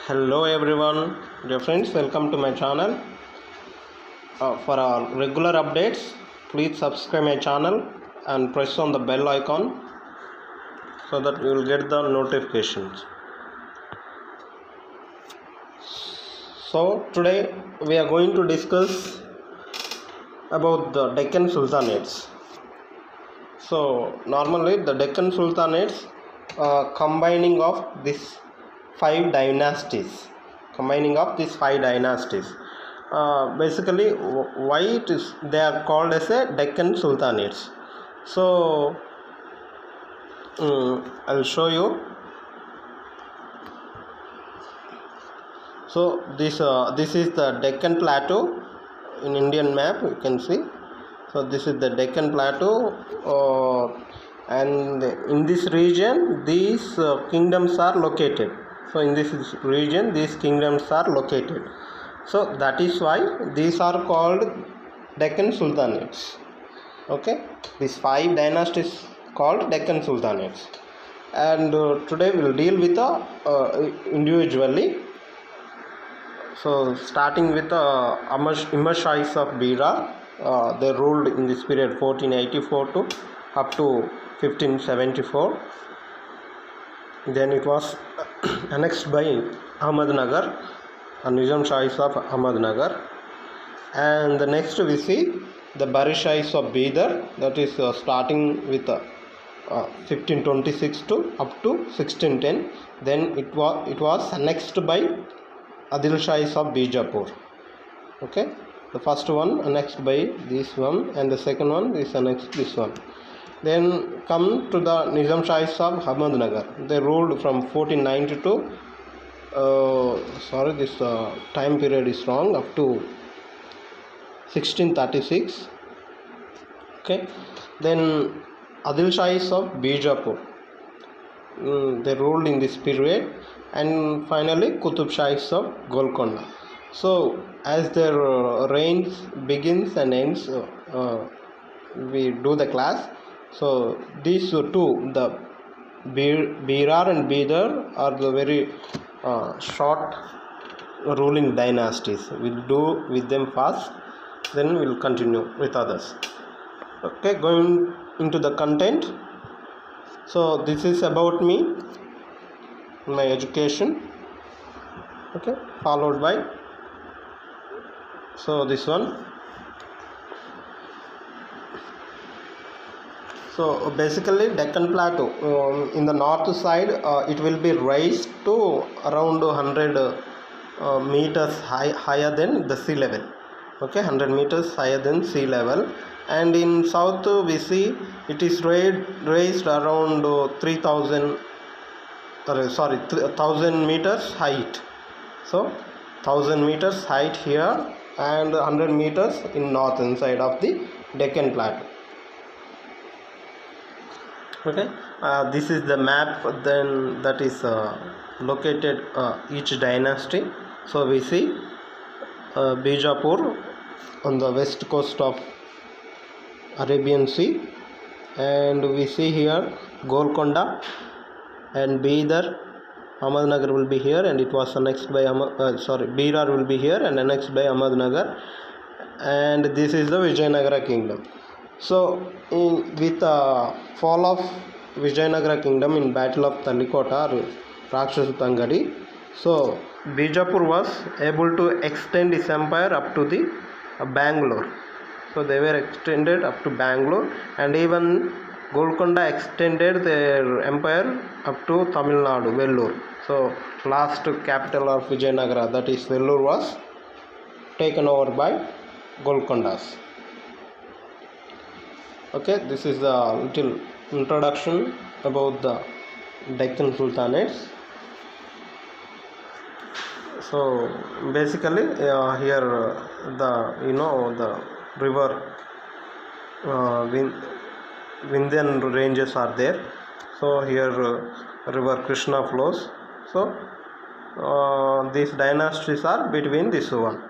Hello everyone, dear friends, welcome to my channel. For our regular updates, please subscribe my channel and press on the bell icon so that you will get the notifications. So today we are going to discuss about the Deccan Sultanates. So normally the Deccan Sultanates combining of these five dynasties. Basically, why it is they are called as a Deccan Sultanates. So I'll show you. So this is the Deccan Plateau in Indian map. You can see. So this is the Deccan Plateau, and in this region these kingdoms are located. So in this region these kingdoms are located. So that is why these are called Deccan Sultanates. Okay, these five dynasties called Deccan Sultanates, and today we will deal with individually. So starting with Imad Shahis of Berar, they ruled in this period 1484 to up to 1574. Then it was annexed by Ahmednagar, Nizam Shahis of Ahmednagar, and the next we see the Bari Shahis of Bidar, that is starting with 1526 to up to 1610. Then it was annexed by Adil Shahis of Bijapur. Okay, the first one annexed by this one, and the second one is annexed this one. Then come to the Nizam Shahis of Ahmednagar. They ruled from 1492. This time period is wrong, up to 1636. Okay, then Adil Shahis of Bijapur. They ruled in this period, and finally Qutub Shahis of Golconda. So as their reign begins and ends, we do the class. So these two, the Berar and Bidar, are the very short ruling dynasties. We'll do with them first, then we'll continue with others. Okay, going into the content. So this is about me, my education. Okay, followed by this one. So basically Deccan Plateau, in the north side, it will be raised to around 100 meters higher than the sea level. Okay, 100 meters higher than sea level. And in south we see it is raised around 1000 meters height. So 1000 meters height here and 100 meters in northern side of the Deccan Plateau. Okay, this is the map then that is located each dynasty. So we see Bijapur on the west coast of Arabian Sea, and we see here Golconda and Bidar. Ahmednagar will be here, and it was annexed by Berar will be here and annexed by Ahmednagar, and this is the Vijayanagara kingdom. So with the fall of Vijayanagara kingdom in Battle of Talikota or Rakshasa Tangadi, so Bijapur was able to extend his empire up to the Bangalore. So they were extended up to Bangalore, and even Golconda extended their empire up to Tamil Nadu, Vellore. So last capital of Vijayanagara, that is Vellore, was taken over by Golcondas. Okay, this is the little introduction about the Deccan Sultanates. So basically here the river Vindhyan ranges are there. So here river Krishna flows. So these dynasties are between this one,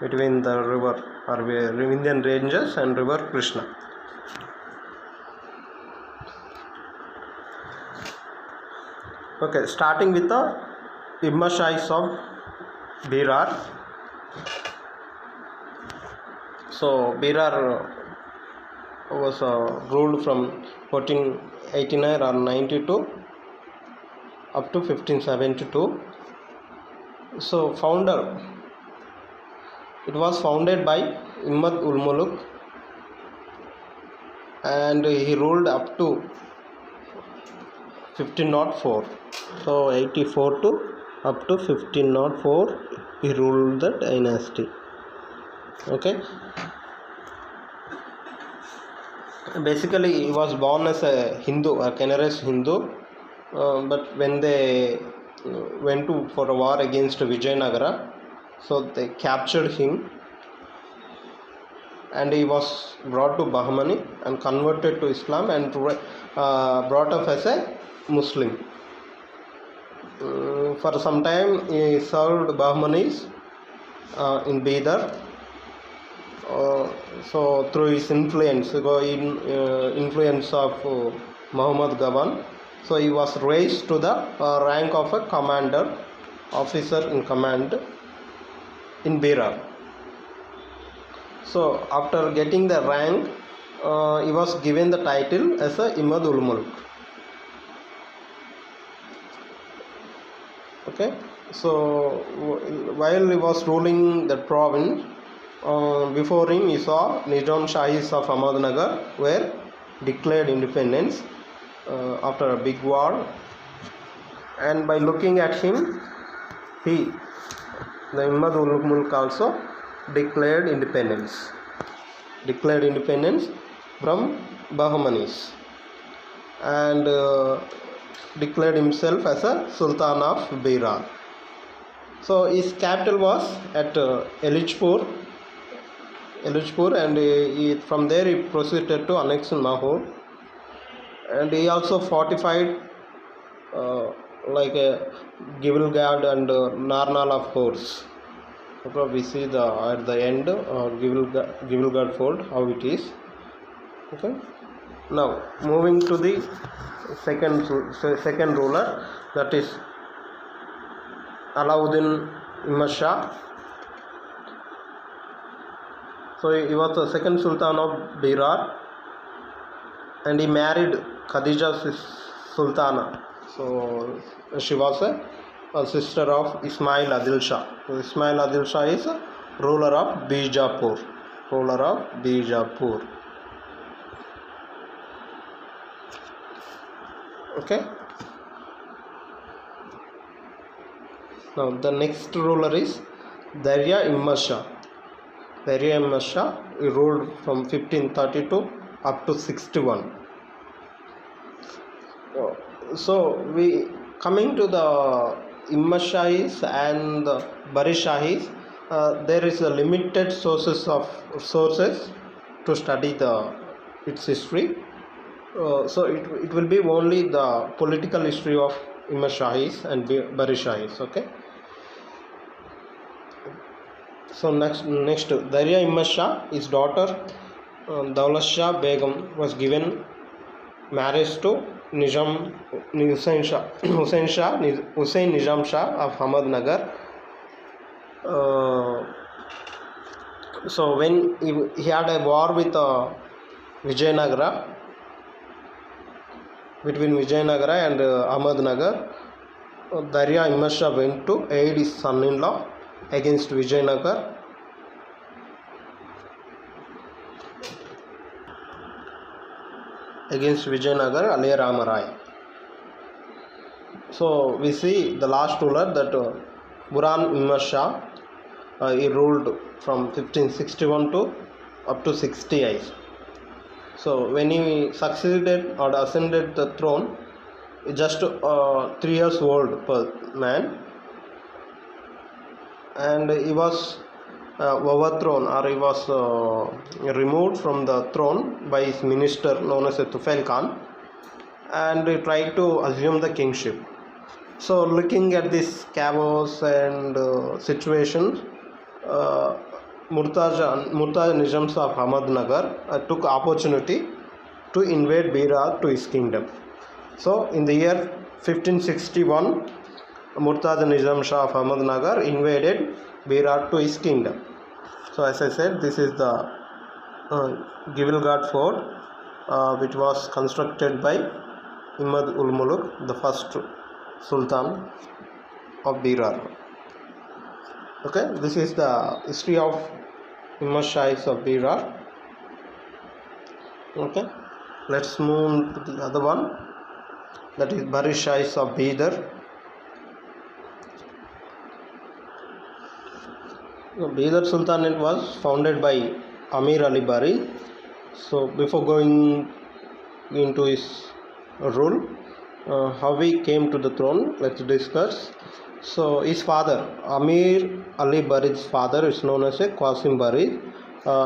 between the river or Vindhyan ranges and river Krishna. Okay, starting with the Imashais of Berar. So Berar was ruled from 1489 or 92 up to 1572. So it was founded by Imad ul Muluk, and he ruled up to 1504. So 84 to up to 1504 he ruled the dynasty. Okay, basically he was born as a Hindu, a Canarese Hindu, but when they went for a war against Vijayanagara, so they captured him and he was brought to Bahmani and converted to Islam and brought up as a Muslim. For some time he served Bahmanis in Bidar. So through his influence of Muhammad Gaban, so he was raised to the rank of a commander, officer in command in Berar. So after getting the rank, he was given the title as a Imad ul Mulk. Okay, so while he was ruling the province, before him he saw Nizam Shahis of Ahmednagar were declared independence after a big war, and by looking at him, the Imad ul Mulk also declared independence from Bahmanis, and declared himself as a Sultan of Berar. So his capital was at Elichpur, and from there he proceeded to annex Mahur, and he also fortified like a Gibilgad and Narnala forts. So we see at the end Gibilgad fort how it is. Okay. Now moving to the second ruler, that is Alauddin Imad Shah. So he was the second Sultan of Berar, and he married Khadija Sultana. So she was a sister of Ismail Adil Shah. So Ismail Adil Shah is a ruler of Bijapur. Okay. Now the next ruler is Darya Imad Shah. He ruled from 1532 up to 61. So we coming to the Imad Shahis and the Bari Shahis, there is a limited sources to study its history. So it will be only the political history of Imad Shahis and Bari Shahis. Okay. So next Darya Imad Shah, his daughter Daulat Shah Begum was given marriage to Hussain Nizam Shah of Ahmednagar. So when he had a war with Vijayanagara, between Vijayanagara and Ahmednagar, Darya Imad Shah went to aid his son-in-law against Vijayanagara. Aliya Ramarai. So we see the last ruler, that Buran Imad Shah. He ruled from 1561 to up to 68. So when he succeeded or ascended the throne, just 3 years old per man, and he was overthrown, or he was removed from the throne by his minister known as Tufail Khan, and he tried to assume the kingship. So looking at this chaos and situation, Murtaza Nizam of Ahmednagar took opportunity to invade Berar to his kingdom. So in the year 1561, Murtaza Nizam Shah of Ahmednagar invaded Berar to his kingdom. So as I said, this is the Gibilghat fort, which was constructed by Imad ul Muluk, the first Sultan of Berar. Okay, this is the history of Imad Shahis of Berar. Okay, let's move to the other one, that is Bari Shahis of Bidar. Bidar Sultanate was founded by Amir Ali Bari. So before going into his rule, how he came to the throne, let's discuss. So his father, Amir Ali Bari's father, is known as a Qasim Bari.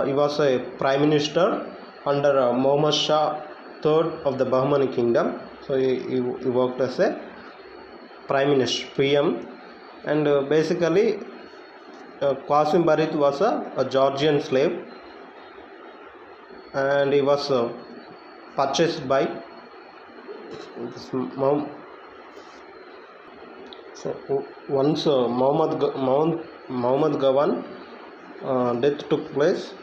He was a prime minister under Muhammad Shah III of the Bahmani kingdom. So he worked as a prime minister, PM, and basically Qasim Bari was a Georgian slave, and he was purchased by once Muhammad Gawan death took place.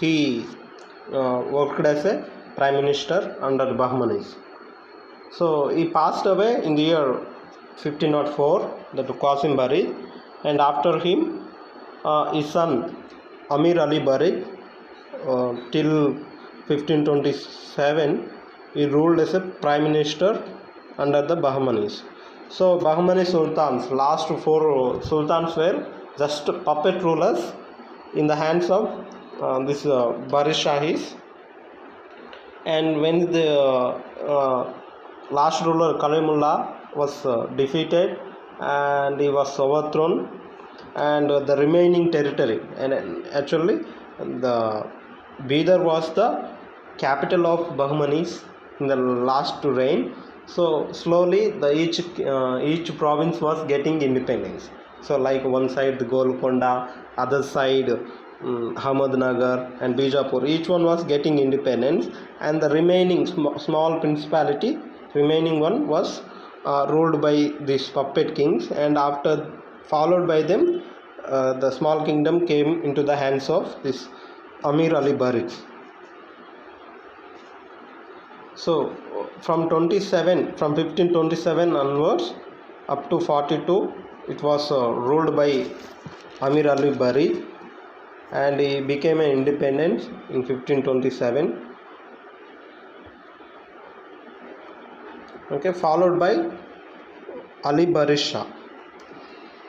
He worked as a prime minister under the Bahmanis. So he passed away in the year 1504, that Qasim Bari, and after him his son Amir Ali Bari till 1527 he ruled as a prime minister under the Bahmanis. So Bahmani sultans, last four sultans were just puppet rulers in the hands of this Bari Shahis. And when the last ruler Kalimullah was defeated and he was overthrown, and the remaining territory, and actually the Bidar was the capital of Bahmanis in the last reign. So slowly each province was getting independence. So like one side the Golconda, other side Ahmednagar and Bijapur, each one was getting independence, and the remaining small principality, remaining one was ruled by these puppet kings, and after followed by them the small kingdom came into the hands of this Amir Ali Bari. So from 1527 onwards up to 42 it was ruled by Amir Ali Bari, and he became an independent in 1527. Okay, followed by Ali Bari Shah.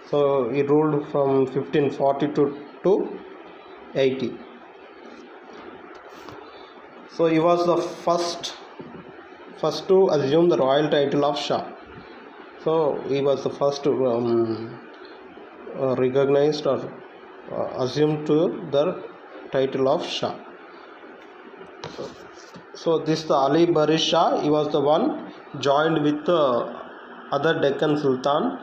So he ruled from 1542 to 80. So he was the first to assume the royal title of Shah. So he was the first to recognized or assumed to the title of Shah. So this the Ali Bari Shah, he was the one joined with the other Deccan Sultan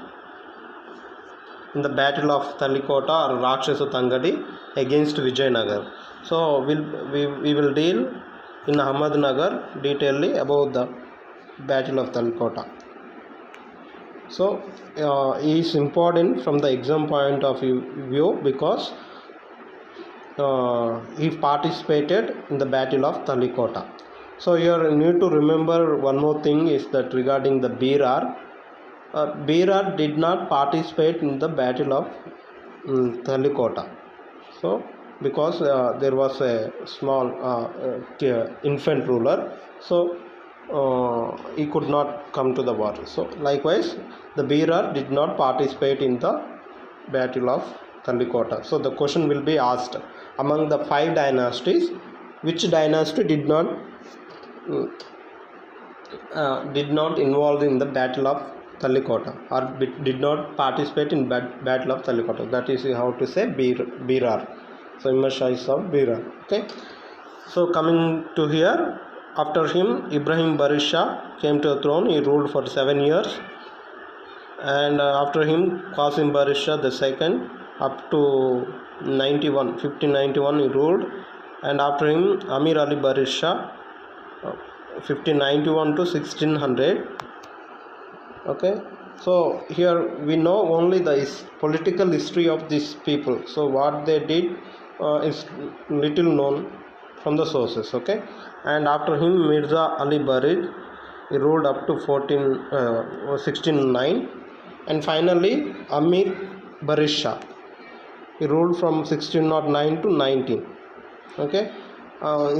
in the battle of Talikota or Rakshasa Tangadi against Vijayanagar. So we will deal in Ahmednagar detailedly about the battle of Talikota. So it is important from the exam point of view because he participated in the battle of Talikota. So here you need to remember one more thing is that regarding the Berar, Berar did not participate in the battle of Talikota. So because there was a small infant ruler, so he could not come to the war. So likewise the Berar did not participate in the battle of Talikota. So the question will be asked, among the 5 dynasties, which dynasty did not involve in the battle of Talikota or did not participate in battle of Talikota? That is how to say Berar. So Imad Shahis of Berar. Okay. So coming to here, after him Ibrahim Bari Shah came to the throne. He ruled for 7 years, and after him Qasim Bari Shah the second up to 1591 he ruled, and after him Amir Ali Bari Shah 1591 to 1600, Okay, so here we know only the political history of these people. So what they did is little known from the sources. Okay, and after him Mirza Ali Barid, he ruled up to 1609, and finally Amir Barisha, he ruled from 1609 to 19. Okay,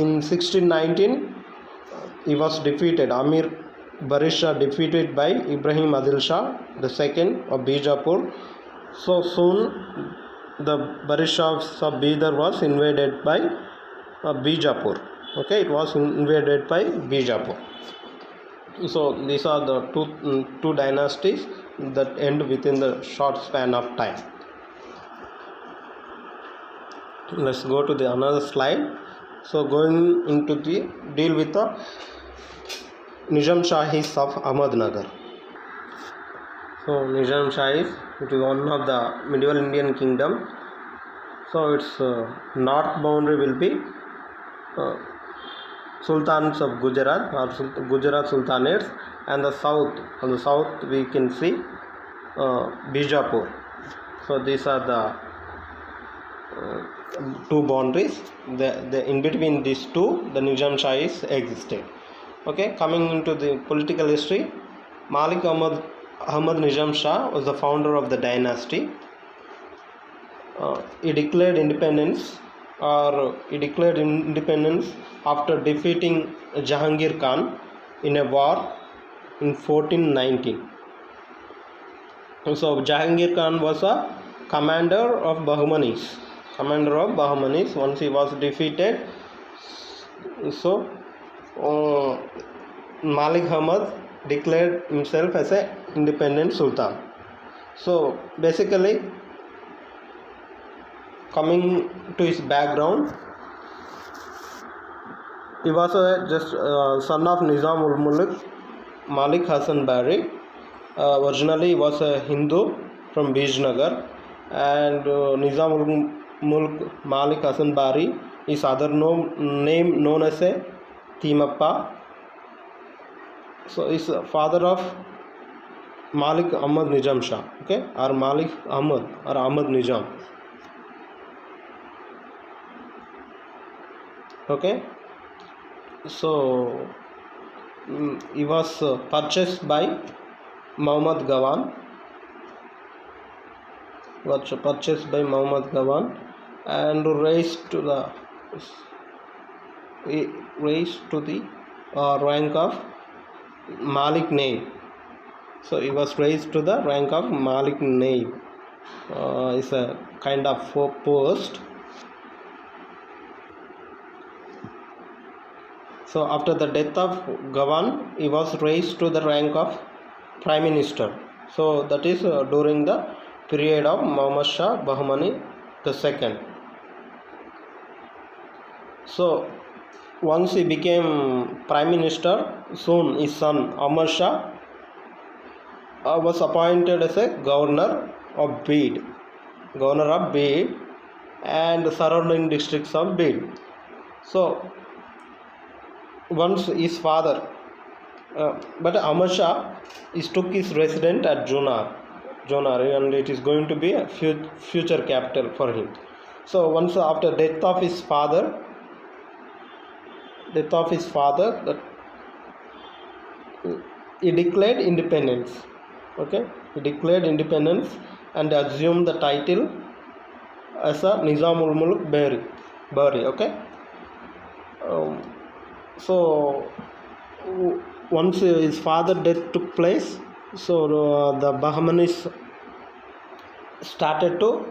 in 1619 he was defeated. Amir Barisha defeated by Ibrahim Adil Shah II of Bijapur. So soon the Barishas of Bidar was invaded by Bijapur. Okay, it was invaded by Bijapur. So these are the two dynasties that end within the short span of time. Let's go to the another slide. So going into the deal with the Nizam Shahis of Ahmednagar. So Nizam Shahis, it is one of the medieval Indian kingdom. So its north boundary will be Sultans of Gujarat or Gujarat Sultanates, and the south, on the south we can see Bijapur. So these are the two boundaries. In between these two, the Nizam Shahis existed. Okay, coming into the political history, Malik Ahmad Nizam Shah was the founder of the dynasty. He declared independence after defeating Jahangir Khan in a war in 1419. So Jahangir Khan was a commander of Bahmanis. Once he was defeated, so Malik Ahmad declared himself as an independent sultan. So basically, coming to his background, he was just son of Nizam ul Mulk Malik Hasan Bari. Originally he was a Hindu from Bijnagar, and Nizam ul Mulk Malik Hasan Bari, his other name known as a Timappa. So is father of Malik Ahmad Nizam Shah, okay, or Malik Ahmad or Ahmad Nizam. Okay, so he was purchased by Muhammad Gawan. And raised to the rank of Malik Naib. So he was raised to the rank of Malik Naib. It's a kind of post. So after the death of Gawan, he was raised to the rank of Prime Minister. So that is during the period of Muhammad Shah Bahmani II. So once he became Prime Minister, soon his son Ahmad Shah was appointed as a governor of Bid and the surrounding districts of Bid. So once his father, but Ahmad Shah took his residence at Jonar, and it is going to be a future capital for him. So once after death of his father, that he declared independence. Okay, he declared independence and assumed the title as a Nizam ul Mulk Bari. Okay. So once his father's death took place, so the Bahmanis started to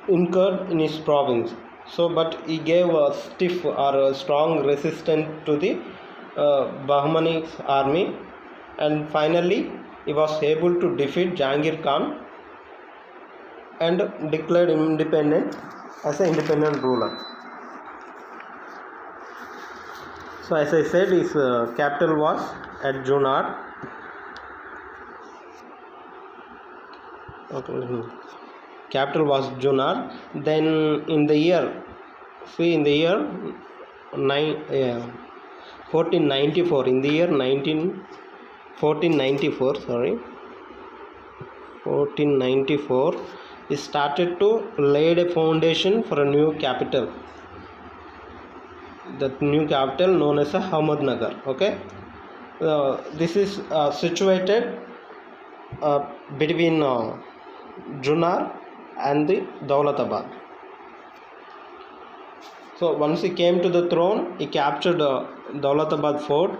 incur in his province. So but he gave a stiff or a strong resistance to the Bahmani army, and finally he was able to defeat Jahangir Khan and declared him independent as an independent ruler. So as I said, his capital was at Jonar. Okay. Capital was Jonar. Then in the year 1494, in the year 1494, sorry, 1494, he started to lay a foundation for a new capital. That new capital known as Ahmednagar. Okay, this is situated between Junnar and the Daulatabad. So once he came to the throne, he captured Daulatabad fort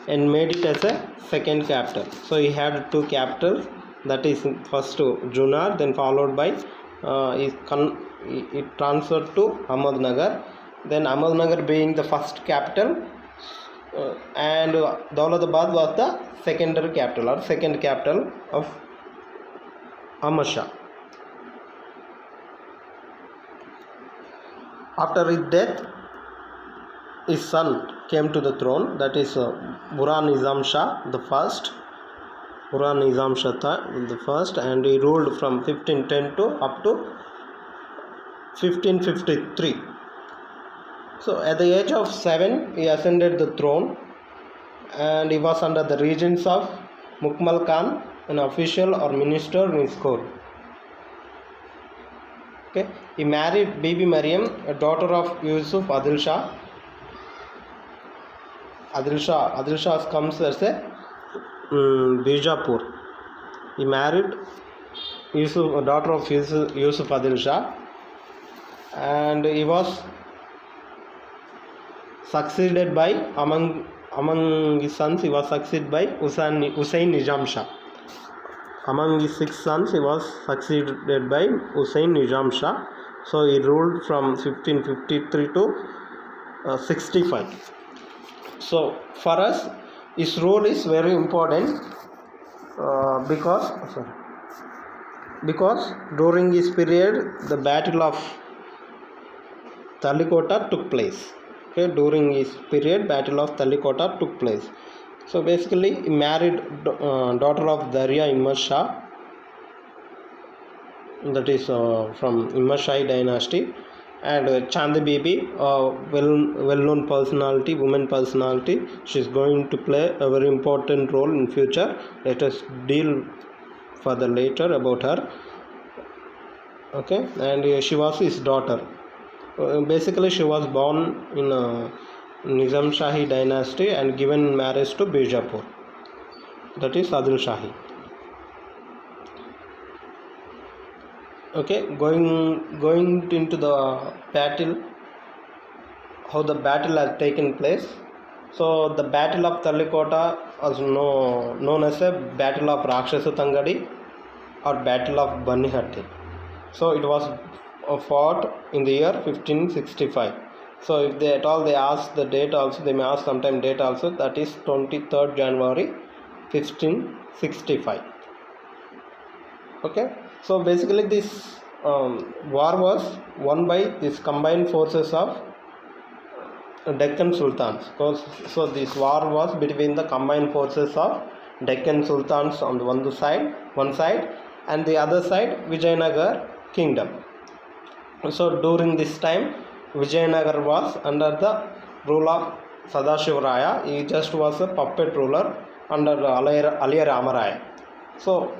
and made it as a second capital. So he had two capitals, that is first to Junnar, then followed by it transferred to Ahmednagar. Then Ahmednagar being the first capital, and Daulatabad was the secondary capital or second capital of Ahmad Shah. After his death, his son came to the throne, that is Burhan Nizam Shah the first. Burhan Nizam Shah the first, and he ruled from 1510 to up to 1553. So at the age of 7, he ascended the throne, and he was under the regents of Mukmal Khan, an official or minister in his court. Okay, he married Bibi Mariam, a daughter of Yusuf Adil Shah. Adil Shah comes as a Bijapur. He married a daughter of Yusuf Adil Shah, and he was succeeded by, among his sons, he was succeeded by Hussain Nizam Shah. Among his 6 sons, he was succeeded by Hussain Nizam Shah. So he ruled from 1553 to 65. So for us, his role is very important because during this period, the Battle of Talikota took place. Okay, during his period, Battle of Talikota took place. So basically, he married daughter of Darya Imad Shah, that is from Imad Shahi dynasty, and Chandi Bibi, well-known personality, woman personality. She is going to play a very important role in future. Let us deal further later about her. Okay, and she was his daughter. Basically, she was born in Nizam Shahi dynasty and given marriage to Bijapur, that is Adil Shahi. Okay, going into the battle, how the battle has taken place. So the Battle of Talikota was known as a Battle of Rakshasa Tangadi or Battle of Banihatti. So it was fought in the year 1565. So if they ask the date also, they may ask sometime date also, that is 23rd January 1565. Okay, so basically this war was won by these combined forces of Deccan Sultans. So this war was between the combined forces of Deccan Sultans on the one side, and the other side Vijayanagar kingdom. So during this time, Vijayanagar was under the rule of Sadashivaraya. He just was a puppet ruler under Aliya Ramaraya. So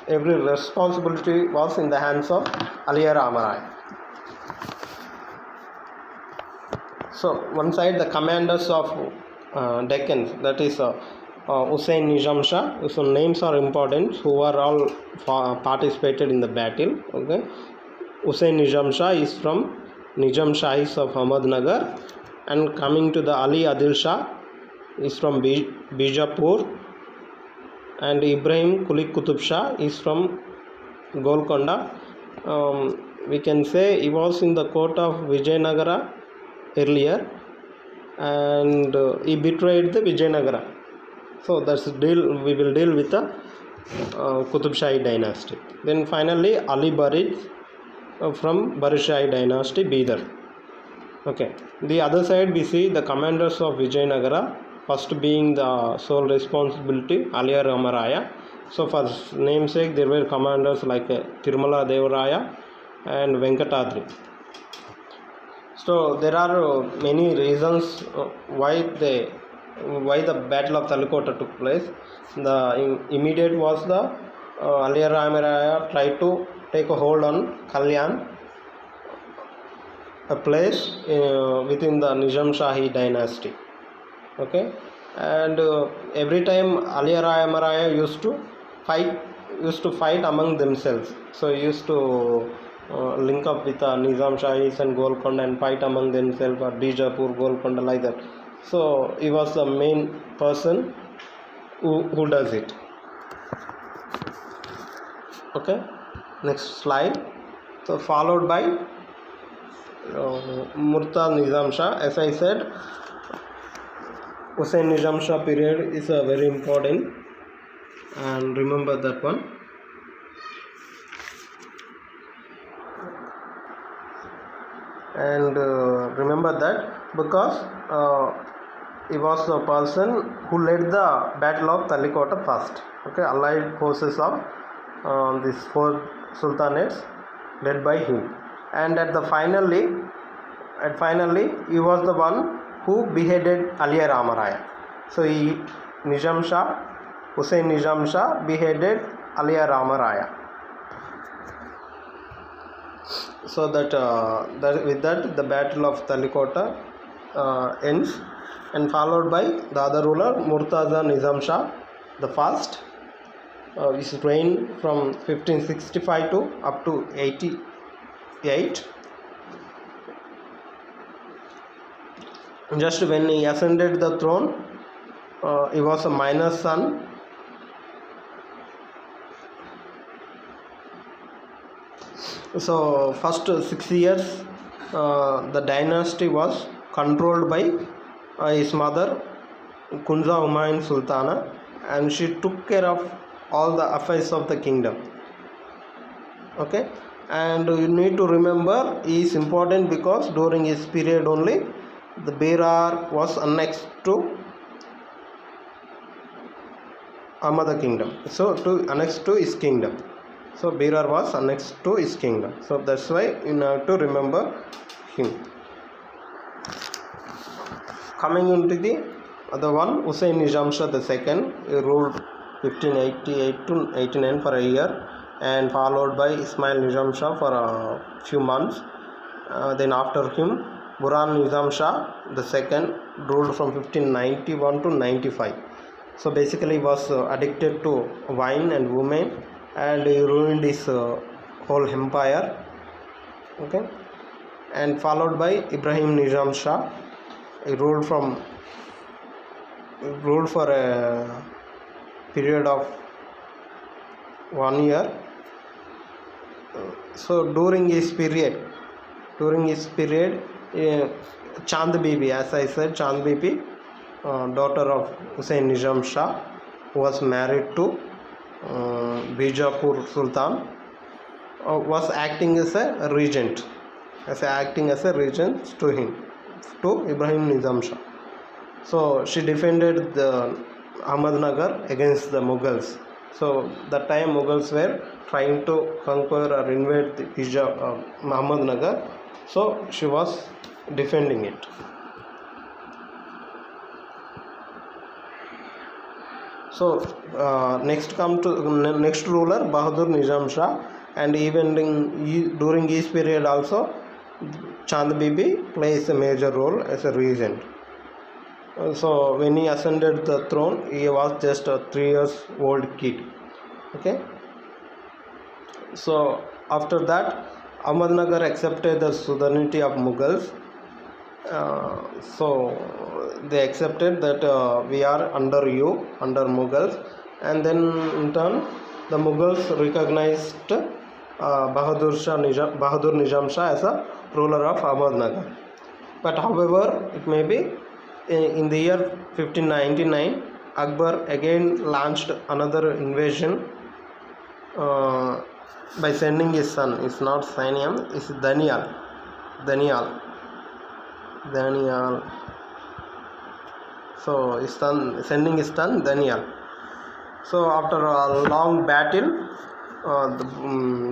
every responsibility was in the hands of Aliya Ramaraya. So one side, the commanders of Deccan, that is Hussain Nizam Shah. So names are important, who are all participated in the battle. Okay, Hussain Nizam Shah is from Nizam Shahis of Ahmednagar, and coming to the Ali Adil Shah is from Bijapur, and Ibrahim Kulik Qutub Shah is from Golconda. We can say he was in the court of Vijayanagara earlier, and he betrayed the Vijayanagara. So that's deal. We will deal with the Qutub Shahi dynasty. Then finally Ali Barid from Barishahi dynasty, Bidar. Okay. The other side we see the commanders of Vijayanagara. First being the sole responsibility Aliya Ramaraya. So for namesake, there were commanders like Tirumala Devaraya and Venkatadri. So there are many reasons why they why the Battle of Talikota took place. The immediate was the Aliya Ramaraya tried to take a hold on Kalyan, a place within the Nizam Shahi dynasty. Okay, and every time Aliya Ramaraya used to fight among themselves. So he used to link up with Nizam Shahis and Golconda and fight among themselves, or Bijapur, Golconda, like that. So he was the main person who does it. Okay, next slide. So followed by Murtaz Nizam Shah. As I said, Hussain Nizam Shah period is very important, and remember that one. And remember that because he was the person who led the Battle of Talikota first. Okay, allied forces of these four sultanates led by him, and finally he was the one who beheaded Aliya Ramaraya. So Nizam Shah, Hussain Nizam Shah beheaded Aliya Ramaraya. So that with that the Battle of Talikota ends, and followed by the other ruler Murtaza Nizam Shah the first. His reign from 1565 to up to 88. Just when he ascended the throne, he was a minor son. So first 6 years the dynasty was controlled by his mother Kunza Humayun Sultana, and she took care of all the affairs of the kingdom. Okay, and you need to remember he is important because during his period only the Berar was annexed to Ahmad kingdom. So annexed to his kingdom. So Berar was annexed to his kingdom. So that's why you have to remember him. Coming into the other one, Hussain Nizam Shah II, he ruled 1588 to 89 for a year, and followed by Ismail Nizam Shah for a few months. Then after him, Burhan Nizam Shah II ruled from 1591 to 95. So basically he was addicted to wine and women, and he ruined his whole empire. Okay, and followed by Ibrahim Nizam Shah. He ruled for a period of 1 year. So during his period, Chand Bibi, as I said, Chand Bibi, daughter of Hussain Nizam Shah, was married to Bijapur Sultan, was acting as a regent, to him, to Ibrahim Nizam Shah. So she defended the Ahmednagar against the Mughals. So that time Mughals were trying to conquer or invade the Ahmednagar. So she was defending it. So next ruler Bahadur Nizam Shah, and even during his period also Chand Bibi plays a major role as a regent. So when he ascended the throne, he was just a 3 years old kid. Okay. So after that, Ahmednagar accepted the suzerainty of Mughals. So they accepted that we are under you, under Mughals, and then in turn the Mughals recognized Bahadur Nizam Shah as a ruler of Ahmednagar. But however, it may be in the year 1599, Akbar again launched another invasion by sending his son. It's not Saniam, it's Danial. So sending his son Danial. So after a long battle,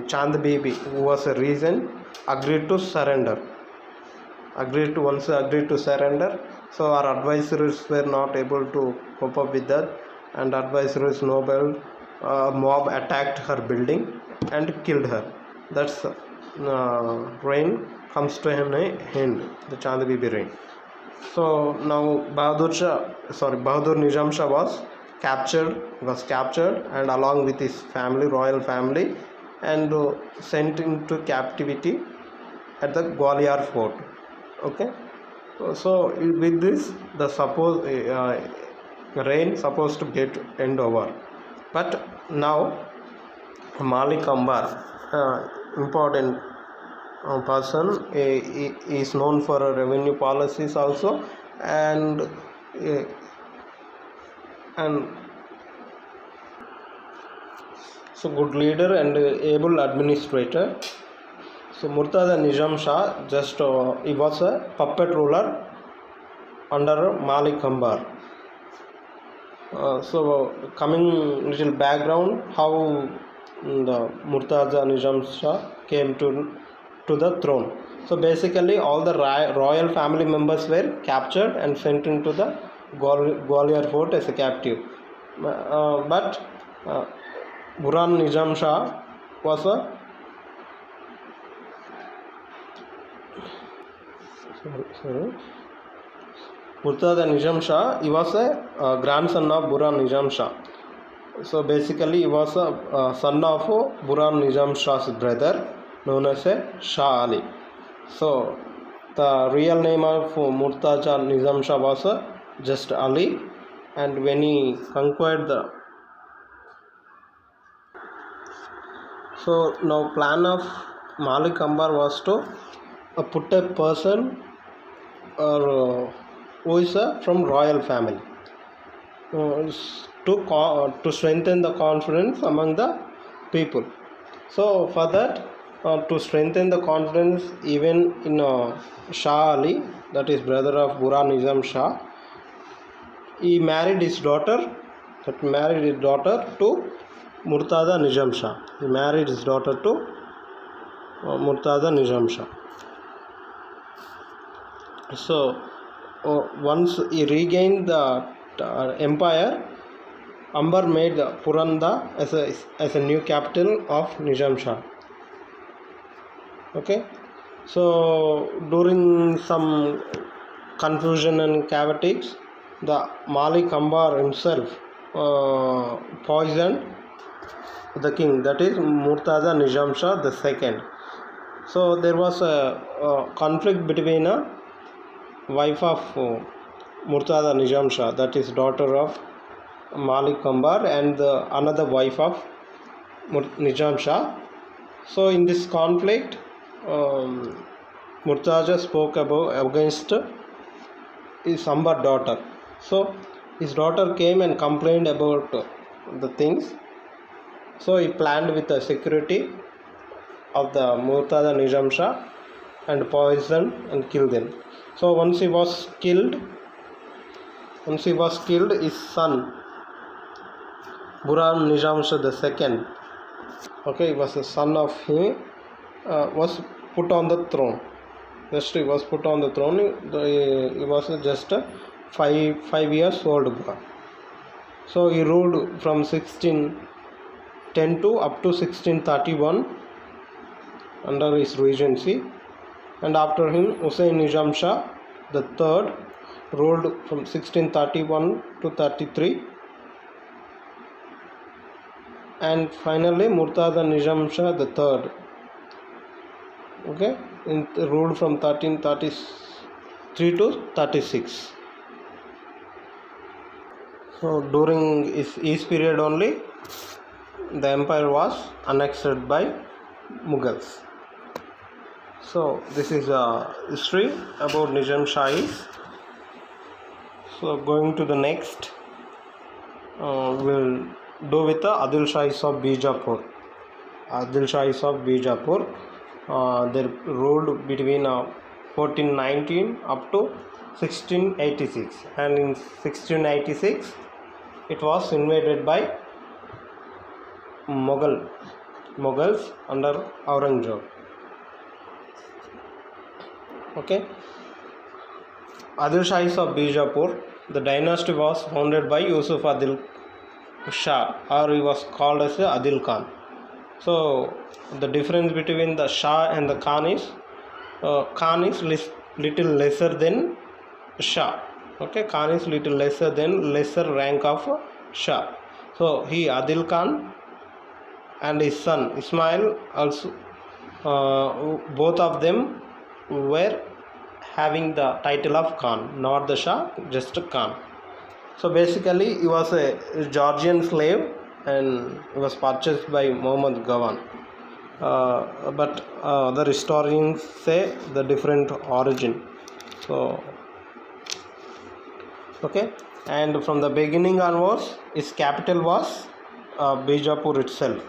Chand Bibi, who was a regent, agreed to surrender. So our advisors were not able to cope up with that, and advisors Nobel mob attacked her building and killed her. That's reign comes to an end, the Chand Bibi reign. So now Bahadur Nizam Shah was captured and along with his family, royal family, and sent into captivity at the Gwalior fort. Okay, so with this the reign supposed to get end over, but now Malik Ambar, important person, is known for revenue policies also, and so good leader and able administrator. So Murtaza Nizam Shah he was a puppet ruler under Malik Ambar. So coming little background how the Murtaza Nizam Shah came to the throne. So basically all the royal family members were captured and sent into the Gwalior fort as a captive. But Burhan Nizam Shah was a Murtaza Nizam Shah, he was a grandson of Burhan Nizam Shah. So basically he was a son of Burhan Nizam Shah's brother known as Shah Ali. So the real name of Murtaza Nizam Shah was just Ali, and when he conquered the so now plan of Malik Ambar was to put a person or who is from royal family to strengthen the confidence among the people. So for that, to strengthen the confidence even in Shah Ali, that is brother of Burhan Nizam Shah, he married his daughter to Murtaza Nizam Shah. He married his daughter to Murtaza Nizam Shah. So once he regained the empire, Ambar made Puranda as a new capital of Nizam Shah. Okay, so during some confusion and chaotics, the Malik Ambar himself poisoned the king, that is Murtaza Nizam Shah II. So there was a conflict between a wife of Murtaza Nizam Shah, that is daughter of Malik Ambar, and another wife of Nizam Shah. So in this conflict, Murtaza spoke against his Ambar daughter. So his daughter came and complained about the things. So he planned with the security of the Murtaza Nizam Shah and poisoned and killed him. So once he was killed, his son Burhan Nizam Shah II, okay, he was a son of him, was put on the throne. He was put on the throne. He was just 5 years old boy. So he ruled from 1610 to up to 1631 under his regency, and after him Hussain Nizam Shah III ruled from 1631 to 33, and finally Murtaza Nizam Shah III, okay, ruled from 1333 to 36. So during his period only the empire was annexed by Mughals. So this is a history about Nizam Shahis. So going to the next, we'll do with the Adil Shahis of Bijapur. They ruled between 1419 up to 1686, and in 1686 it was invaded by Mughals under Aurangzeb. Okay, Adil Shahis of Bijapur. The dynasty was founded by Yusuf Adil Shah, or he was called as Adil Khan. So the difference between the Shah and the Khan is little lesser than Shah. Okay, Khan is little lesser than lesser rank of Shah. So he Adil Khan and his son Ismail also, both of them were having the title of Khan, not the Shah, just Khan. So basically he was a Georgian slave and he was purchased by Muhammad Gawan. But the historians say the different origin. So okay, and from the beginning onwards its capital was Bijapur itself.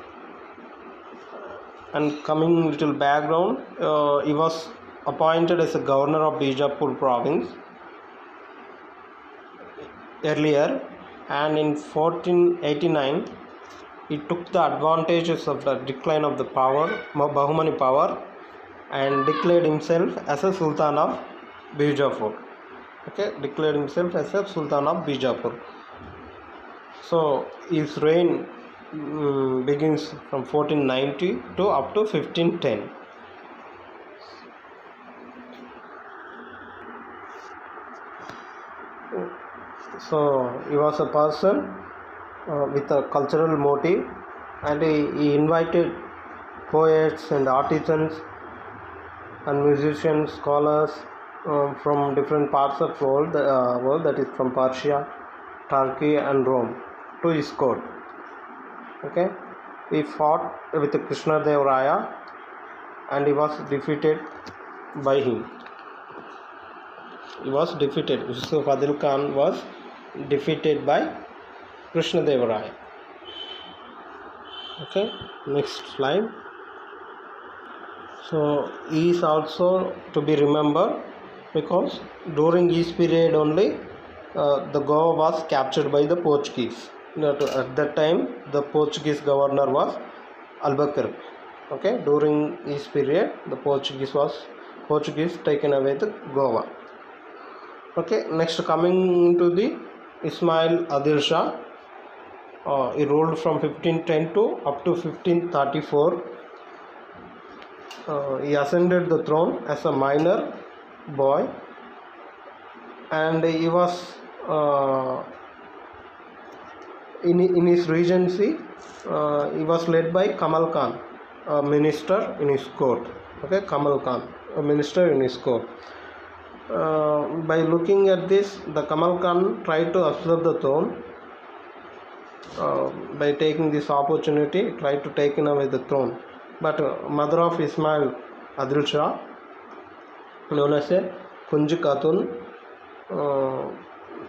And coming little background, he was appointed as a governor of Bijapur province earlier, and in 1489 he took the advantages of the decline of the power, Bahmani power, and declared himself as a Sultan of Bijapur. Okay, declared himself as a Sultan of Bijapur. So his reign begins from 1490 to up to 1510. So he was a person with a cultural motive, and he invited poets and artisans and musicians, scholars from different parts of the world, that is from Persia, Turkey and Rome, to his court. Okay, he fought with Krishna Dev Raya and he was defeated by him. He was defeated. Yusuf Adil Khan was defeated by Krishna Dev Raya. Okay, next slide. So he is also to be remembered because during his period only the Goa was captured by the Portuguese. At that time the Portuguese governor was Albuquerque. Okay, during his period the Portuguese taken away the Goa. Okay, next coming to the Ismail Adil Shah. He ruled from 1510 to up to 1534. He ascended the throne as a minor boy, and he was in his regency he was led by Kamal Khan, a minister in his court. Okay, Kamal Khan, a minister in his court. By looking at this, the Kamal Khan tried to usurp the throne. By taking this opportunity, tried to take away the throne. But mother of Ismail Adil Shah, known as a Kunji Khatun,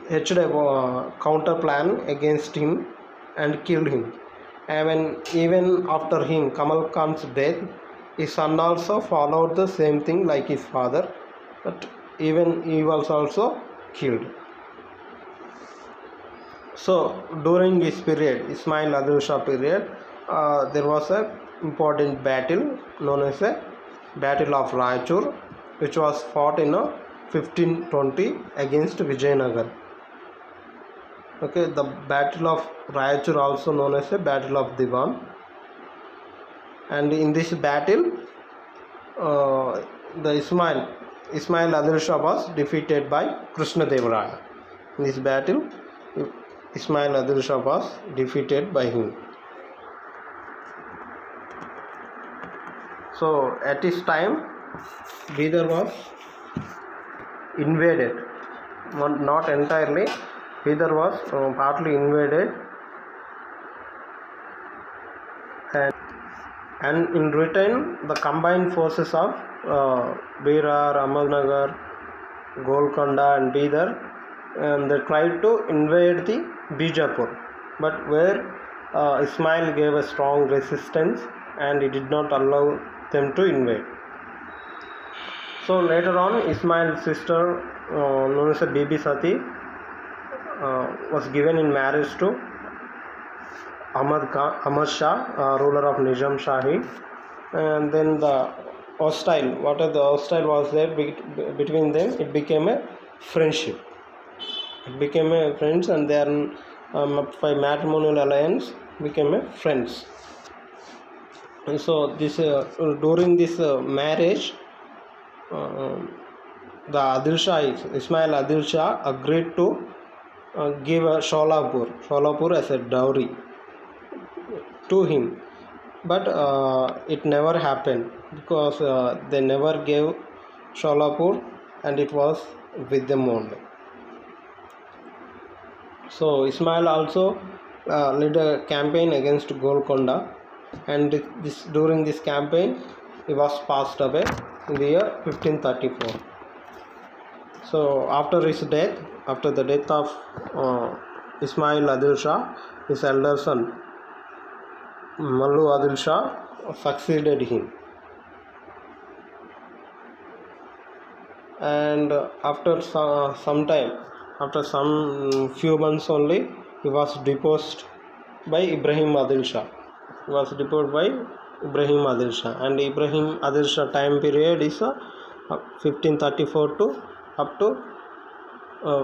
hatched a counter plan against him and killed him. And even after him, Kamal Khan's death, his son also followed the same thing like his father, but even he was also killed. So during this period, Ismail Adil Shah period, there was a important battle known as a Battle of Raichur, which was fought in 1520 against Vijayanagar. Okay, the Battle of Raichur, also known as a Battle of Diwan, and in this battle the Ismail Adil Shah was defeated by Krishna Dev Raya. In this battle Ismail Adil Shah was defeated by him. So at this time Bidar was invaded, not entirely. Bidar was partly invaded, and in return the combined forces of Berar, Ahmednagar, Golconda and Bidar, they tried to invade the Bijapur, but where Ismail gave a strong resistance and he did not allow them to invade. So later on, Ismail's sister, known as Bibi Sati, was given in marriage to Ahmad Shah, ruler of Nizam Shahi, and then the hostile was there between them. It became a friendship. It became a friends, and they are by matrimonial alliance became a friends. And so this during this marriage, uh, the Adil Shah, Ismail Adil Shah, agreed to give a Sholapur as a dowry to him, but it never happened because they never gave Sholapur, and it was with them only. So Ismail also led a campaign against Golconda, and during this campaign he was passed away in the year 1534. So after the death of Ismail Adil Shah, his elder son Mallu Adil Shah succeeded him, and after some time, after some few months only, he was deposed by Ibrahim Adil Shah. He was deposed by Ibrahim Adil Shah, and Ibrahim Adil Shah time period is 1534 to up to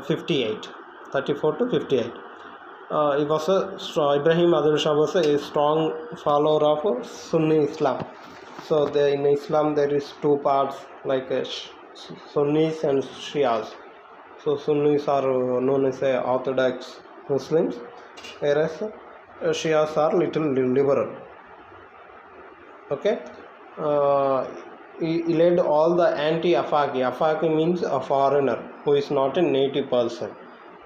58, 34 to 58. He was Ibrahim Adil Shah was a strong follower of Sunni Islam. So in Islam there is two parts, like Sunnis and Shias. So Sunnis are known as Orthodox Muslims, whereas Shias are little liberal. Okay. He led all the anti-Afaki. Afaki means a foreigner who is not a native person.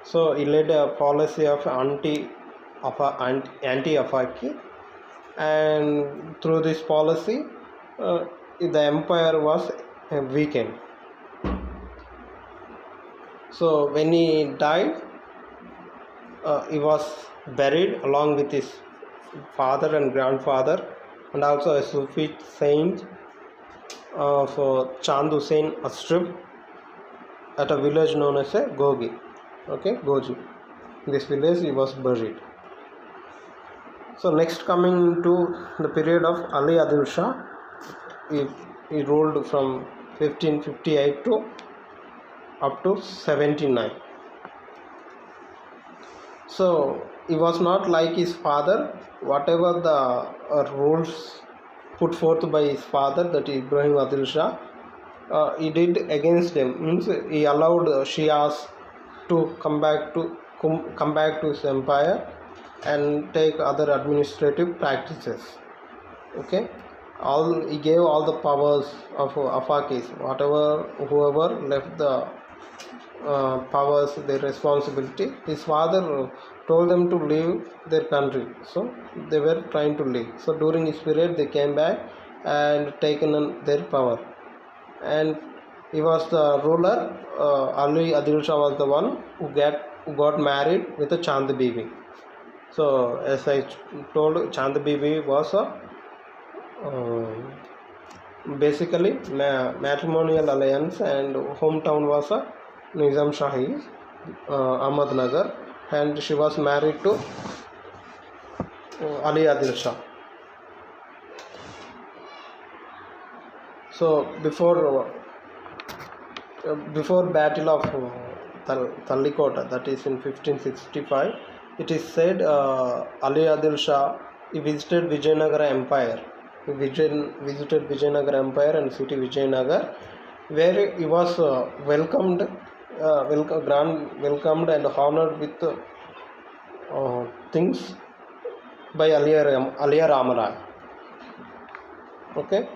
So he led a policy of anti-Afaki, and through this policy, the empire was weakened. So when he died, he was buried along with his father and grandfather, and also a Sufi saint of Chand Hussein Astrif at a village known as Gogi. Okay, Goji. In this village he was buried. So next, coming to the period of Ali Adil Shah, he ruled from 1558 to up to 79. So he was not like his father. Whatever the rules put forth by his father, that is Ibrahim Adil Shah, he did against them. Means he allowed Shias to come back to his empire and take other administrative practices. Okay, he gave all the powers of Afakis. Whoever left the powers, their responsibility, his father told them to leave their country, so they were trying to leave. So during his period they came back and taken on their power, and he was the ruler. Ali Adil Shah was the one who got married with a Chand Bibi. So as I told, Chand Bibi was a basically matrimonial alliance, and hometown was a Nizam Shahi, Ahmednagar, and she was married to Ali Adil Shah. So before Battle of Tallikota, that is in 1565, it is said Ali Adil Shah, he visited Vijayanagara Empire. He visited Vijayanagara Empire and city Vijayanagar, where he was welcomed and honored with things by Aliya Ramarai. Okay.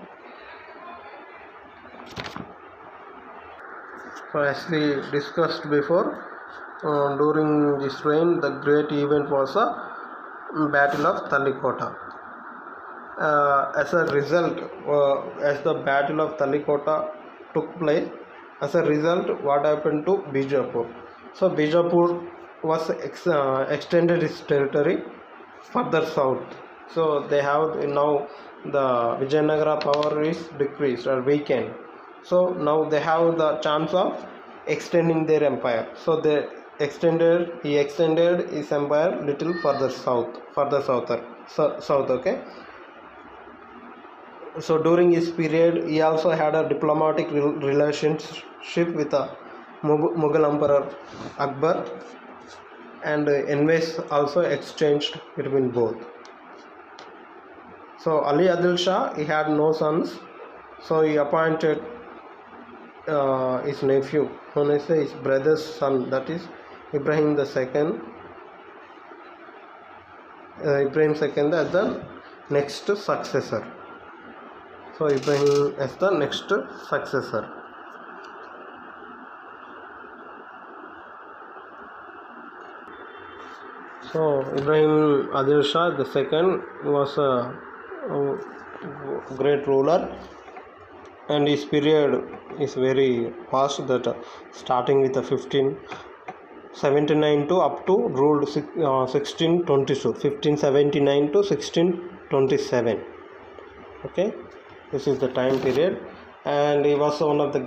So as we discussed before, during this reign, the great event was a Battle of Tallikota. As a result, as the Battle of Tallikota took place, as a result, what happened to Bijapur? So Bijapur was extended its territory further south. So they have now the Vijayanagara power is decreased or weakened. So now they have the chance of extending their empire. So he extended his empire little further south. Okay. So during his period, he also had a diplomatic relationship with Mughal Emperor Akbar, and envoys also exchanged between both. So Ali Adil Shah, he had no sons, so he appointed his nephew, known as his brother's son, that is Ibrahim II, Ibrahim II as the next successor. So Ibrahim as the next successor. So Ibrahim Adil Shah II was a great ruler, and his period is very vast, that starting with the 1579 to up to ruled 1622, 1579 to 1627. Okay, this is the time period, and he was one of the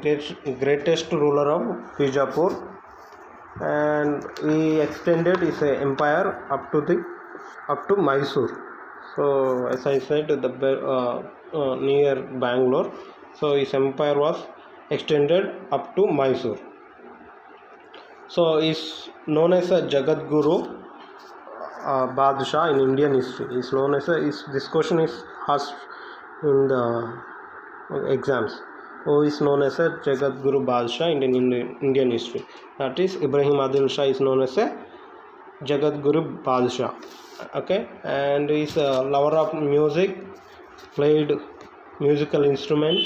greatest ruler of Bijapur, and he extended his empire up to Mysore. So as I said, near Bangalore, so his empire was extended up to Mysore. So he is known as a Jagat Guru Badshah in Indian history. He is known as this question is asked in the exams. Who is known as a Jagat Guru Badshah in Indian history? That is, Ibrahim Adil Shah is known as a Jagat Guru Badshah. Okay, and he is a lover of music, played musical instruments,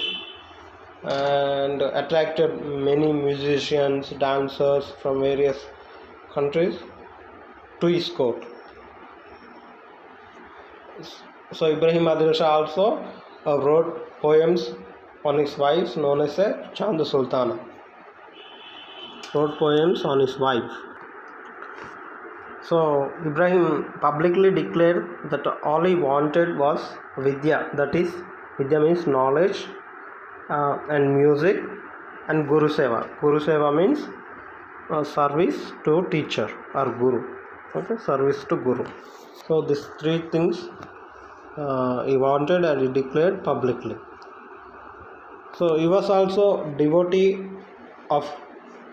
and attracted many musicians, dancers from various countries to his court. So Ibrahim Adil Shah also wrote poems on his wives, known as a Chand Sultana. Wrote poems on his wife. So Ibrahim publicly declared that all he wanted was Vidya, that is, Vidya means knowledge, and music, and Guru Seva. Guru Seva means service to teacher or Guru. Okay, service to Guru. So these three things he wanted, and he declared publicly. So he was also devotee of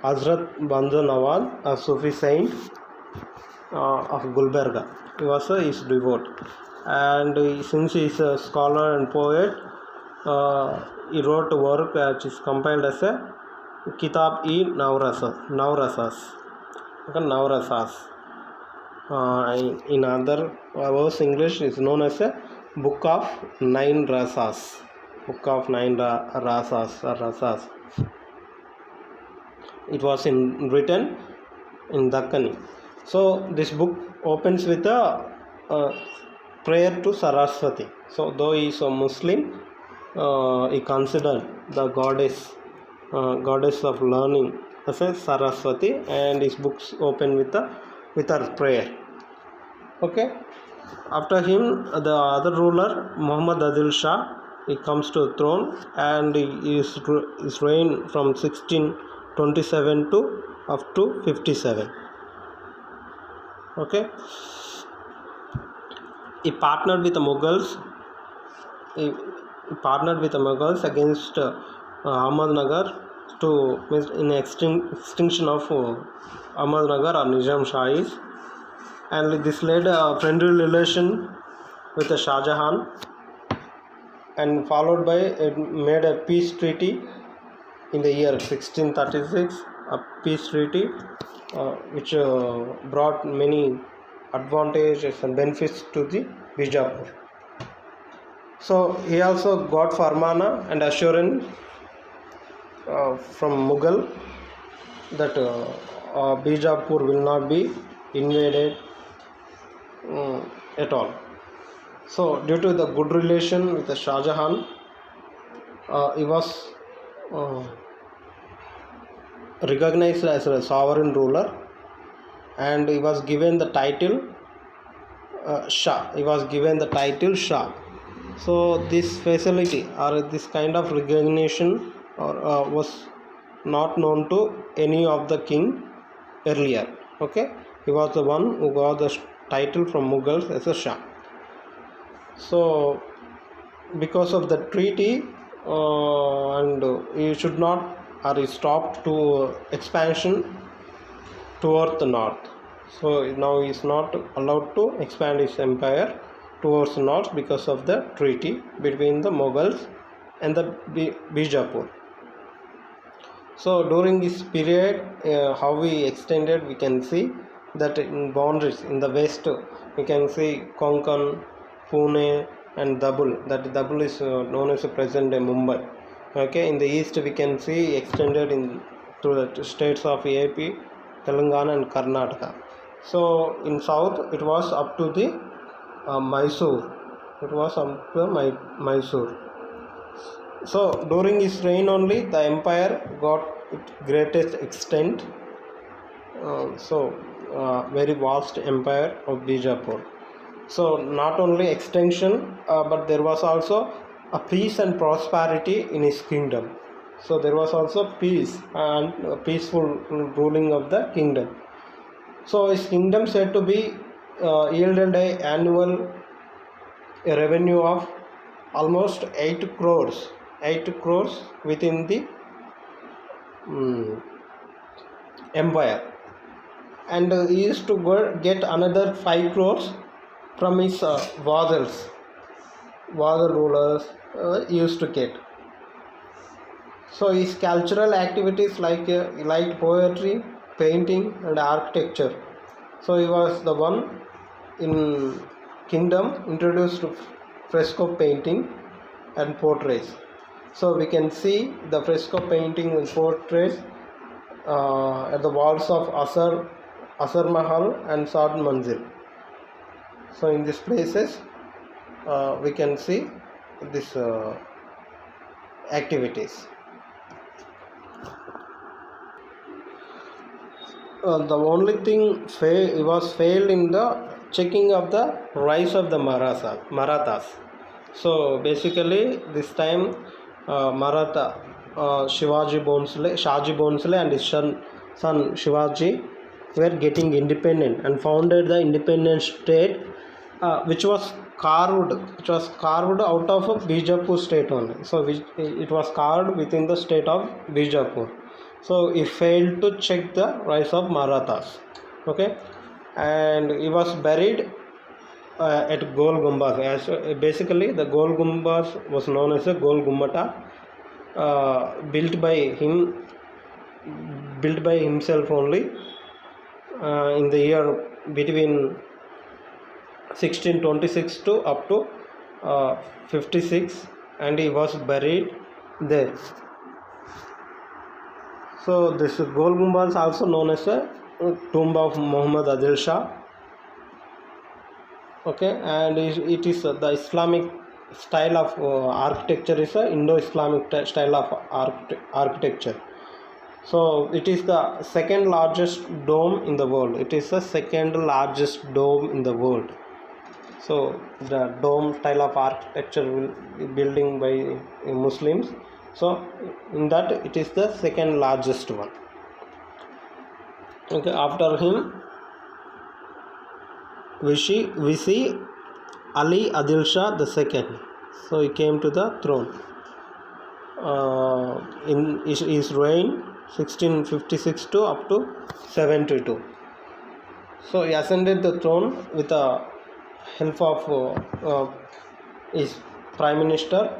Hazrat Banza Nawaz, a Sufi saint of Gulbarga. He was his devotee, and since he is a scholar and poet, he wrote a work which is compiled as a Kitab-e Navrasas. Okay, Navrasas. In other words, English is known as a Book of Nine Rasas. Book of Nine Rasas. It was written in Dakkani. So this book opens with a prayer to Saraswati. So though he is a Muslim, he considered the goddess of learning as a Saraswati, and his books open with her prayer. Okay. After him, the other ruler, Muhammad Adil Shah, he comes to the throne, and his reign from 1627 to up to 57. Okay. He partnered with the Mughals. He partnered with the Mughals against Ahmadnagar in extinction of Ahmadnagar or Nizam Shahis, and this led a friendly relation with the Shah Jahan, and followed by it made a peace treaty in the year 1636, a peace treaty which brought many advantages and benefits to the Bijapur. So he also got Farmana and assurance from Mughal that Bijapur will not be invaded at all. So due to the good relation with the Shah Jahan, he was recognized as a sovereign ruler, and he was given the title Shah. He was given the title Shah. So this facility or this kind of recognition was not known to any of the king earlier. Okay, he was the one who got the title from Mughals as a Shah. So because of the treaty, and he should not or he stopped to expansion towards the north. So now he is not allowed to expand his empire towards north because of the treaty between the Mughals and the Bijapur. So during this period, how we extended, we can see that in boundaries in the west, we can see Konkan, Pune, and Dabul. That Dabul is known as present day Mumbai. Okay, in the east we can see extended in to the states of AP, Telangana, and Karnataka. So in south it was up to the Mysore. It was up to Mysore. So during his reign only the empire got its greatest extent. Very vast empire of Bijapur. So not only extension, but there was also a peace and prosperity in his kingdom. So there was also peace and peaceful ruling of the kingdom. So his kingdom said to be yielded an annual revenue of almost 8 crores within the empire, and he used to get another 5 crores from his vassal rulers used to get. So his cultural activities like poetry, painting, and architecture. So he was the one in kingdom introduced fresco painting and portraits. So we can see the fresco painting and portraits at the walls of Asar Mahal and Sad Manzil. So in these places we can see this activities. The only thing was failed in the checking of the rise of the Marathas. So basically this time Maratha Shaji Bhonsle and his son Shivaji were getting independent and founded the independent state, which was carved out of a Bijapur state only. So it was carved within the state of Bijapur. So he failed to check the rise of Marathas. Okay, and he was buried at Gol Gumbaz. Basically the Gol Gumbaz was known as a Gol Gummata, built by himself only in the year between 1626 to up to 56, and he was buried there. So this Gol Gumbaz is also known as a tomb of Muhammad Adil Shah. Okay, and it is the Islamic style of architecture is a Indo-Islamic style of architecture. So it is the second largest dome in the world. It is the second largest dome in the world. So the dome style of architecture will be building by Muslims. So in that it is the second largest one. Okay, after him we see Ali Adil Shah II. So he came to the throne in his reign 1656 to up to 72. So he ascended the throne with the help of his Prime Minister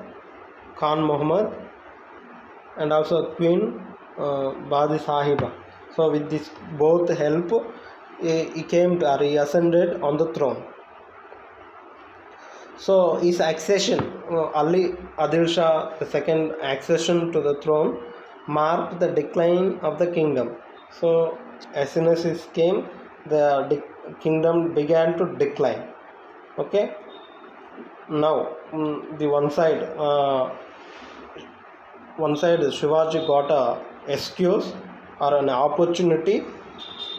Khan Muhammad and also Queen Badi Sahiba. So with this both help, he ascended on the throne. So his accession, Ali Adil Shah II accession to the throne marked the decline of the kingdom. So as soon as he came, the kingdom began to decline. Okay. Now the one side Shivaji got a excuse or an opportunity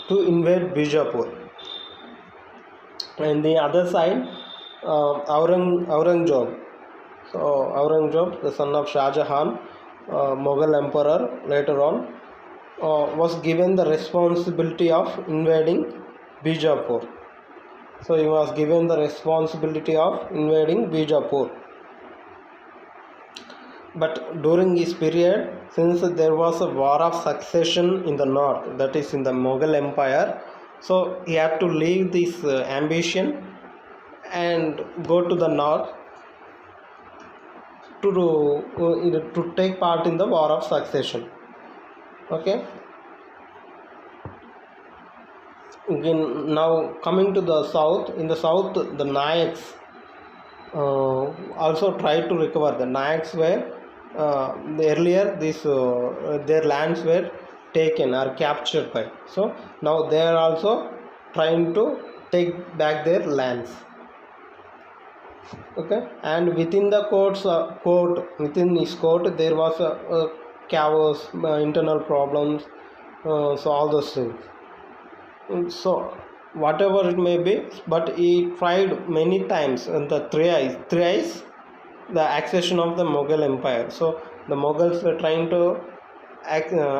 to invade Bijapur, and the other side Aurangzeb. So Aurangzeb, the son of Shah Jahan, Mughal emperor later on, was given the responsibility of invading Bijapur. So he was given the responsibility of invading Bijapur. But during this period, since there was a war of succession in the north, that is in the Mughal Empire, so he had to leave this ambition and go to the north to take part in the war of succession. Okay. Again, now coming to the south, in the south the Nayaks also tried to recover. The Nayaks were earlier their lands were taken or captured by, so now they are also trying to take back their lands. Okay, and within the within his court there was a chaos, internal problems, so all those things. So whatever it may be, but he tried many times, and the thrice the accession of the Mughal Empire. So the Mughals were trying to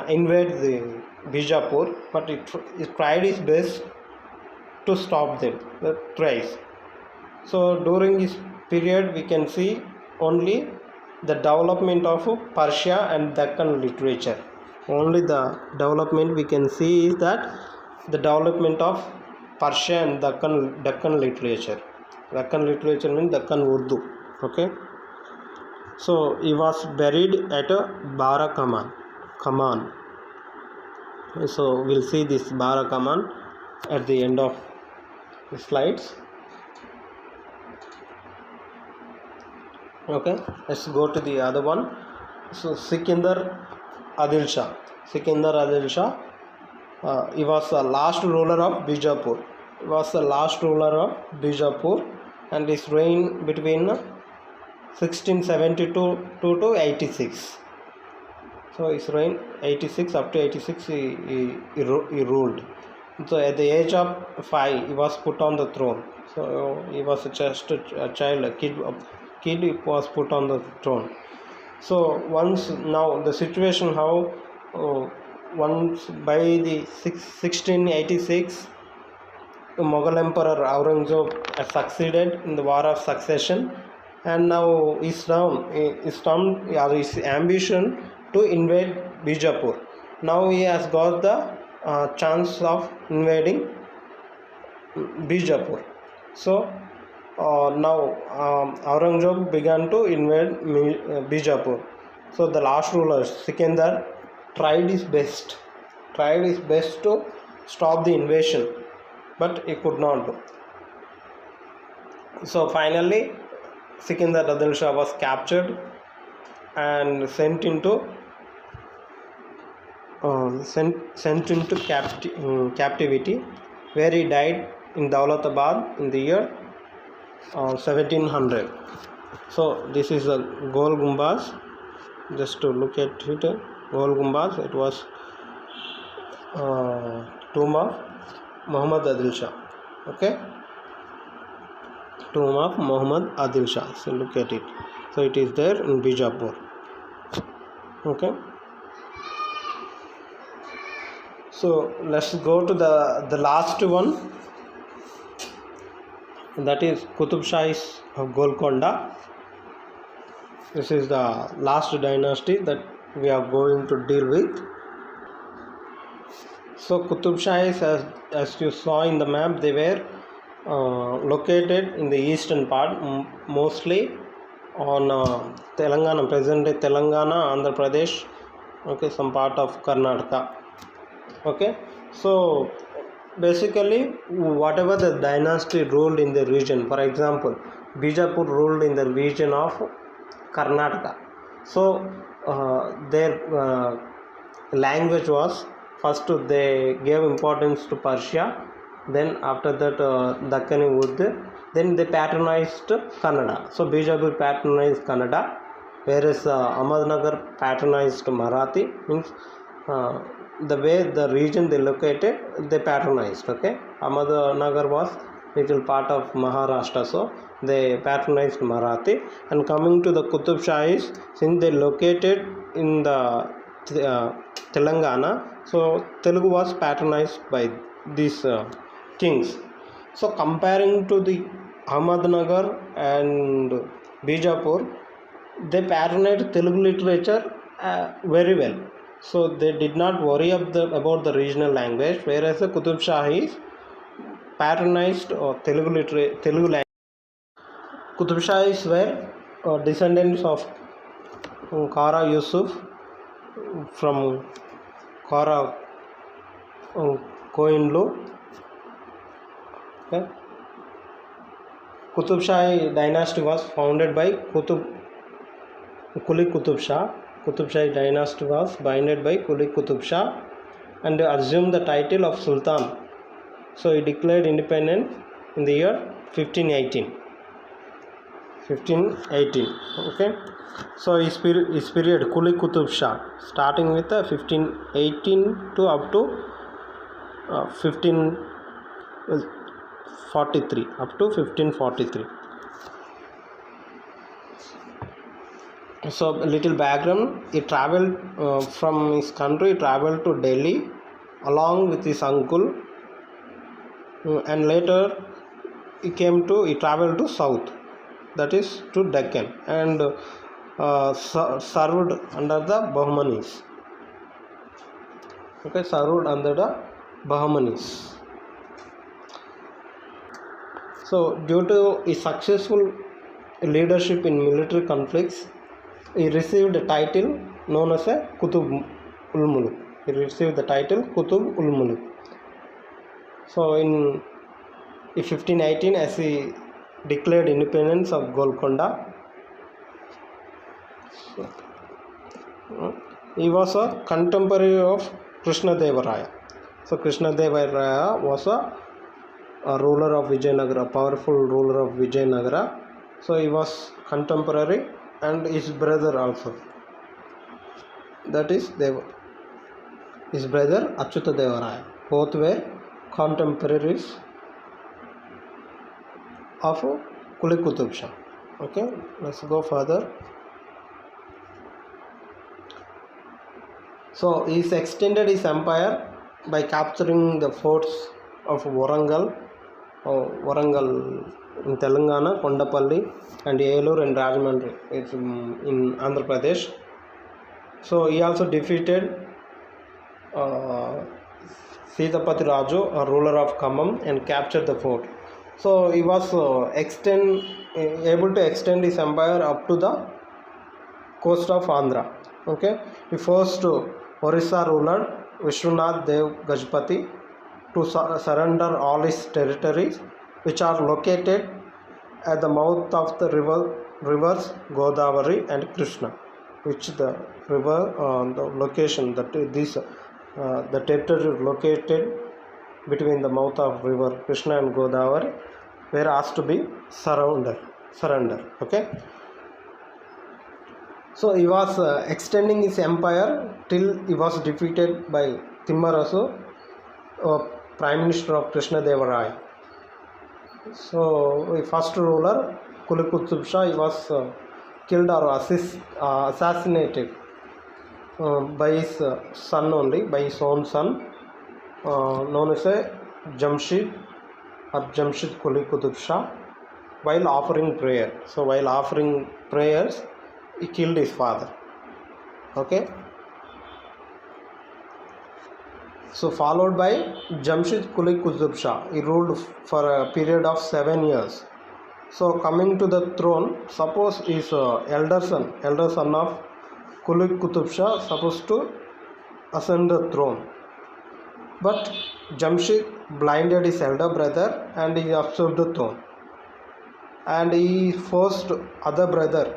invade the Bijapur, but it tried its best to stop them, the thrice. So during this period we can see only the development of Persia and Deccan literature. Only the development we can see is that the development of Persia and Deccan literature. Deccan literature means Deccan Urdu. Okay. So he was buried at Bara Kaman. So we'll see this Bara Kaman at the end of the slides. Okay, let's go to the other one. So Sikandar Adil Shah, he was the last ruler of Bijapur. And his reign between 1672 to 86. So his reign 86 up to 86 he ruled. So at the age of 5 he was put on the throne. So he was just a child, a kid was put on the throne. So once now the situation how once by the 1686 the Mughal Emperor Aurangzeb has succeeded in the war of succession, and now his ambition to invade Bijapur. Now he has got the chance of invading Bijapur. So now Aurangzeb began to invade Bijapur. So the last ruler Sikandar tried his best to stop the invasion, but he could not do. So finally Sikandar Adil Shah was captured and sent into captivity, where he died in Daulatabad in the year 1700. So this is a Gol Gumbaz. Just to look at it, Gol Gumbaz. It was tomb of Muhammad Adil Shah. Okay, tomb of Muhammad Adil Shah. So look at it. So it is there in Bijapur. Okay. So let's go to the last one. That is Qutub Shahis of Golconda. This is the last dynasty that we are going to deal with. So Qutub Shahis, as you saw in the map, they were located in the eastern part, mostly on Telangana, present day Telangana, Andhra Pradesh, okay, some part of Karnataka. Okay, so basically whatever the dynasty ruled in the region, for example Bijapur ruled in the region of Karnataka. So their language was, first they gave importance to Persia, then after that Dakkani Urdu, then they patronized Kannada. So Bijapur patronized Kannada, whereas Ahmednagar patronized Marathi, means the way the region they located they patronized. Okay, Ahmednagar was little part of Maharashtra, so they patronized Marathi. And coming to the Qutub Shahis, since they located in the Telangana, so Telugu was patronized by these kings. So comparing to the Ahmednagar and Bijapur, they patronized Telugu literature very well. So they did not worry about the regional language, whereas the Qutub Shahis patronized Telugu language. Qutub Shahis were descendants of Kara Yusuf from Kara Koinlu. Okay. Qutub Shahi dynasty was founded by Quli Qutub Shah. Qutub Shahi dynasty was founded by Quli Qutub Shah and assumed the title of Sultan. So he declared independence in the year 1518. Okay. So his period Quli Qutub Shah, starting with 1518 to up to 1543, up to 1543. So a little background: he traveled from his country, traveled to Delhi along with his uncle, and later he traveled to south, that is to Deccan, and served under the Bahmanis. Okay, served under the Bahmanis. So due to his successful leadership in military conflicts, he received a title known as a Qutub ul Muluk. He received the title Qutub ul Muluk. So in 1518, as he declared independence of Golconda, he was a contemporary of Krishnadeva. So Krishnadeva was a ruler of Vijayanagara, a powerful ruler of Vijayanagara. So he was contemporary, and his brother also, that is his brother Achyuta Deva Raya. Both were contemporaries of Quli Qutub Shah. Okay, let's go further. So he extended his empire by capturing the forts of Warangal in Telangana, Kondapalli, and Elur and Rajahmundry. It's in Andhra Pradesh. So he also defeated Sitapati Raju, a ruler of Khammam, and captured the fort. So he was able to extend his empire up to the coast of Andhra. Okay, he forced Orissa ruler Vishwanath Dev Gajpati to surrender all his territories, which are located at the mouth of the rivers Godavari and Krishna. Which the river, the location that the territory located between the mouth of river Krishna and Godavari were asked to be surrender. Okay. So he was extending his empire till he was defeated by Timmarasu, Prime Minister of Krishnadeva Raya. So the first ruler Quli Qutub Shah, he was killed or assassinated by his son only, by his own son, known as Jamshid Quli Qutub Shah, while offering prayer. So while offering prayers, he killed his father. Okay. So followed by Jamshid Quli Qutub Shah. He ruled for a period of 7 years. So coming to the throne, suppose his elder son of Quli Qutub Shah supposed to ascend the throne, but Jamshid blinded his elder brother and he usurped the throne, and he forced other brother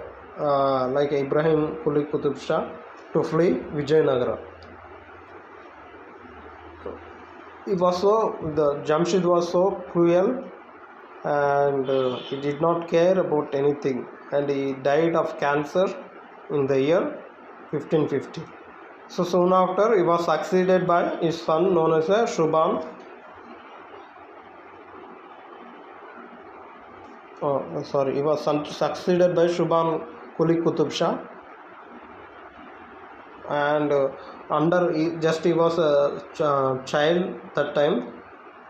like Ibrahim Quli Qutub Shah to flee Vijayanagara. Jamshid was so cruel, and he did not care about anything, and he died of cancer in the year 1550. So soon after, he was succeeded by his son known as Shubhan. He was succeeded by Shubhan Quli Qutub Shah, and he was a child that time.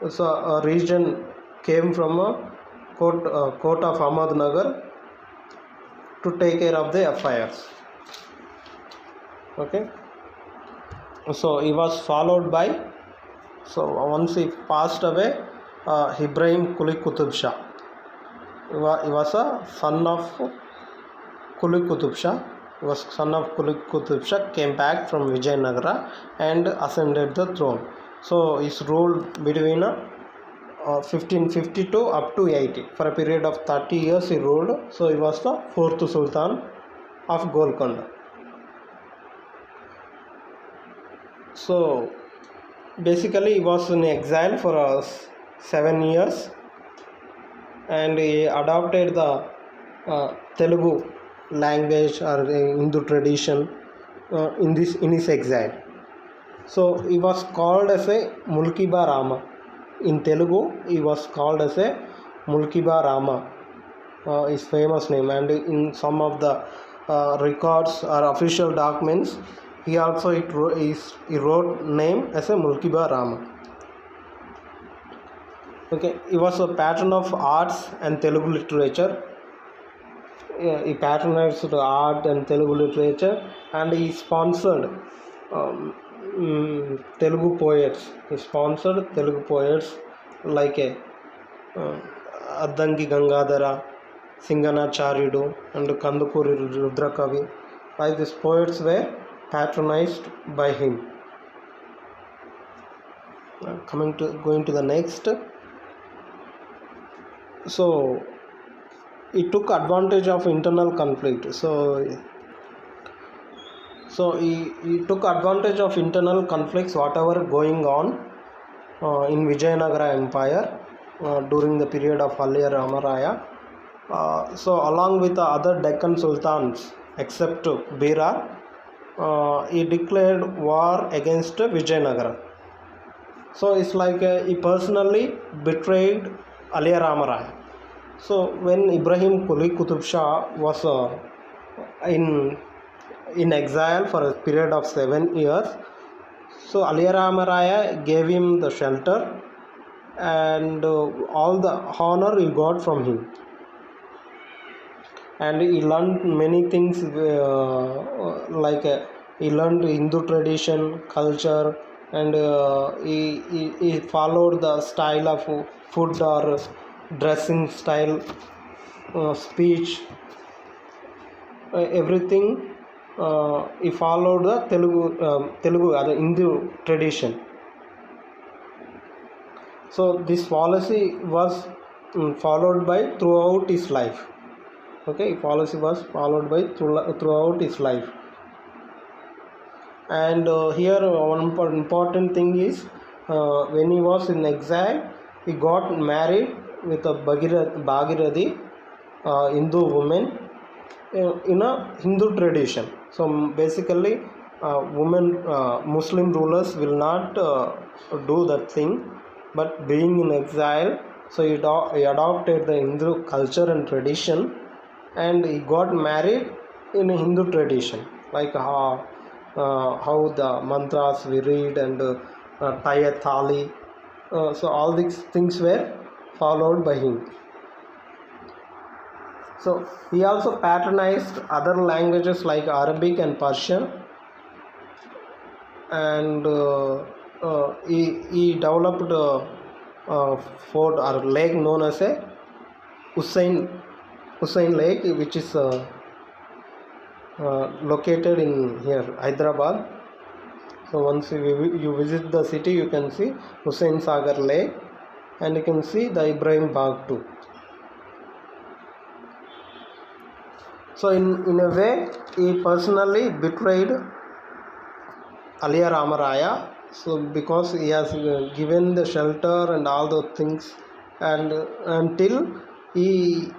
So a region came from a court of Ahmednagar to take care of the affairs. Okay, so he was followed by, so once he passed away, Ibrahim Quli Qutub Shah. He was a son of Quli Qutub Shah. He was son of Quli Qutub Shah, came back from Vijayanagara and ascended the throne. So he's ruled between 1552 up to 80. For a period of 30 years he ruled. So he was the fourth Sultan of Golconda. So basically he was in exile for 7 years, and he adopted the Telugu language or Hindu tradition in his exile. So he was called as a Mulkiba Rama. In Telugu he was called as a Mulkiba Rama, his famous name, and in some of the records or official documents he also he wrote name as a Mulkiba Rama. Okay, he was a patron of arts and Telugu literature. He patronized art and Telugu literature, and he sponsored Telugu poets. He sponsored Telugu poets like Addanki Gangadhara, Singanacharyudu, and Kandukuri Rudrakavi. Like these poets were patronized by him. Going to the next. So he took advantage of internal conflict. So he took advantage of internal conflicts whatever going on in Vijayanagara Empire during the period of Aliya Ramaraya. So along with the other Deccan Sultans except Berar, he declared war against Vijayanagara. So it's like he personally betrayed Aliya Ramaraya. So when Ibrahim Quli Qutub Shah was in exile for a period of 7 years, so Aliya Ramaraya gave him the shelter and all the honor he got from him, and he learned many things like he learned Hindu tradition, culture, and he followed the style of food or dressing style, speech, everything. He followed the Telugu the Hindu tradition. So this policy was followed by throughout his life. Okay, policy was followed by throughout his life. And here one important thing is when he was in exile, he got married with a Bhagirathi Hindu woman in a Hindu tradition. So basically women Muslim rulers will not do that thing, but being in exile, so he adopted the Hindu culture and tradition, and he got married in a Hindu tradition, like how the mantras we read and tie a thali. So all these things were followed by him. So he also patronized other languages like Arabic and Persian, and he developed a fort or lake known as a Hussain Lake, which is located in here Hyderabad. So once you visit the city, you can see Hussain Sagar Lake, and you can see the Ibrahim Bagh too. So in a way, he personally betrayed Aliya Ramaraya. So because he has given the shelter and all those things, and until he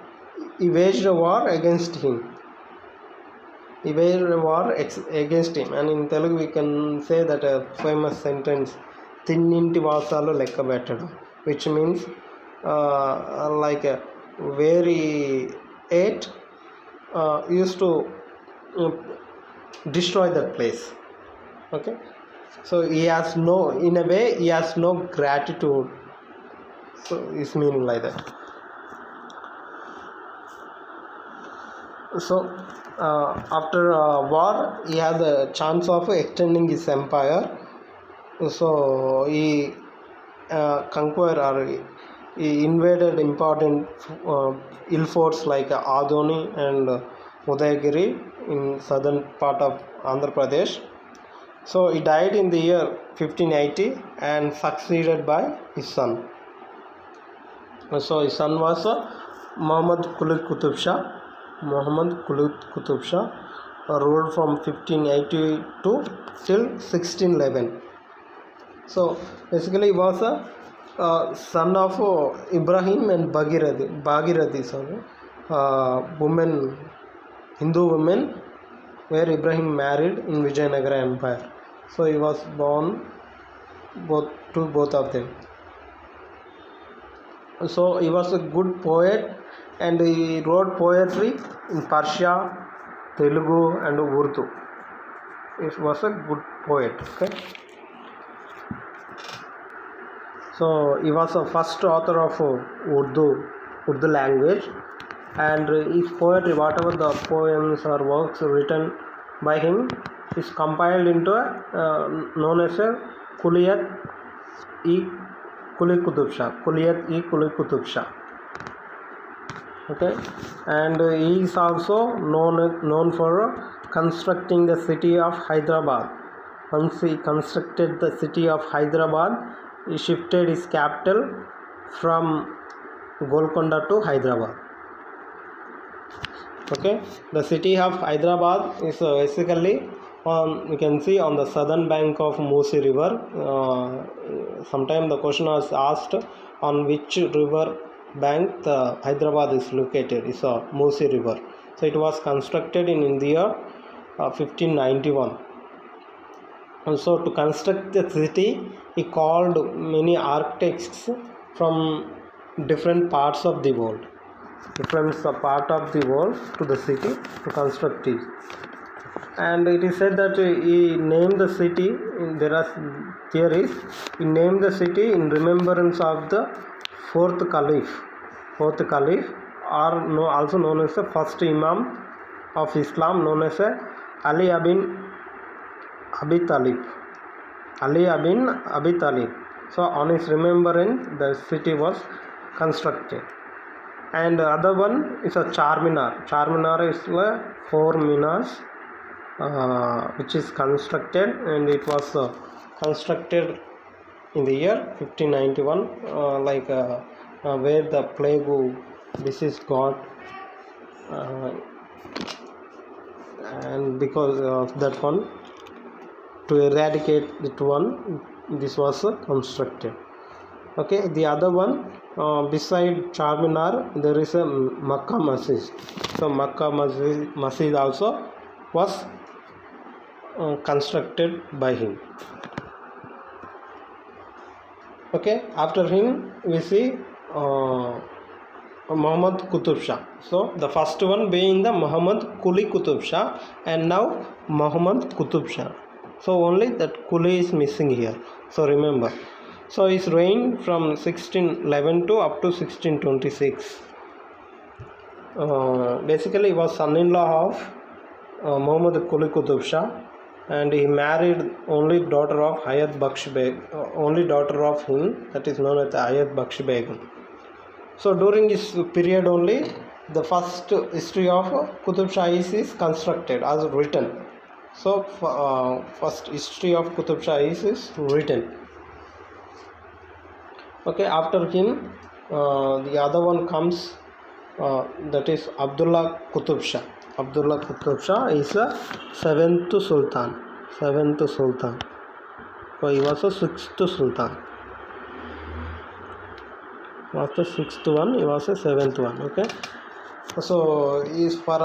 waged a war against him. He waged a war against him, and in Telugu we can say that a famous sentence, "Tinninti vasalu lekka bettadu," which means like where he ate, used to destroy that place. Okay, so he has no, in a way he has no gratitude. So it's meaning like that. So after war, he had the chance of extending his empire. So he conquered or he invaded important hill forts like Adoni and Udayagiri in southern part of Andhra Pradesh. So he died in the year 1580 and succeeded by his son. So his son was Muhammad Quli Qutub Shah. Muhammad Quli Qutub Shah ruled from 1582 till 1611. So basically he was a son of Ibrahim and Bhagirathi, sorry, women, Hindu women, where Ibrahim married in Vijayanagara Empire. So he was born to both of them. So he was a good poet and he wrote poetry in Persia, Telugu and Urdu. He was a good poet. Okay. So he was the first author of Urdu language, and his poetry, whatever the poems or works written by him, is compiled into known as a Kuliyat-e Quli Qutub Shah. Kuliyat-e Quli Qutub Shah. Okay, and he is also known for constructing the city of Hyderabad. Once he constructed the city of Hyderabad, he shifted his capital from Golconda to Hyderabad. Okay, the city of Hyderabad is basically you can see on the southern bank of Musi river. Sometime the question was asked on which river bank the Hyderabad is located. It's a Musi river. So it was constructed in the year 1591. And so to construct the city, he called many architects from different parts of the world, to the city to construct it. And it is said that he named the city, there are theories, he named the city in remembrance of the fourth caliph, or also known as the first Imam of Islam, known as Ali ibn Abi Talib. So on his remembrance, the city was constructed. And the other one is a Charminar. Charminar is 4 minars which is constructed, and it was constructed in the year 1591, where the plague disease got, and because of that one, to eradicate that one, this was constructed. Okay, the other one, beside Charminar, there is a Makkah Masjid. So Makkah Masjid also was constructed by him. Okay, after him we see Muhammad Qutub Shah. So the first one being the Muhammad Quli Qutub Shah, and now Muhammad Qutub Shah. So only that Quli is missing here. So remember. So his reign from 1611 to up to 1626. Basically he was son-in-law of Muhammad Quli Qutub Shah, and he married only daughter of Hayat Baksh Begum, only daughter of him, that is known as Hayat Baksh Begum. So during this period only, the first history of Qutub Shahis is constructed as written. So first history of Qutub Shahis is written. Okay, after him the other one comes, that is Abdullah Qutub Shah. Abdullah Qutub Shah is a seventh Sultan. So he was a sixth Sultan. Was the sixth one, he was a seventh one. Okay, so he is for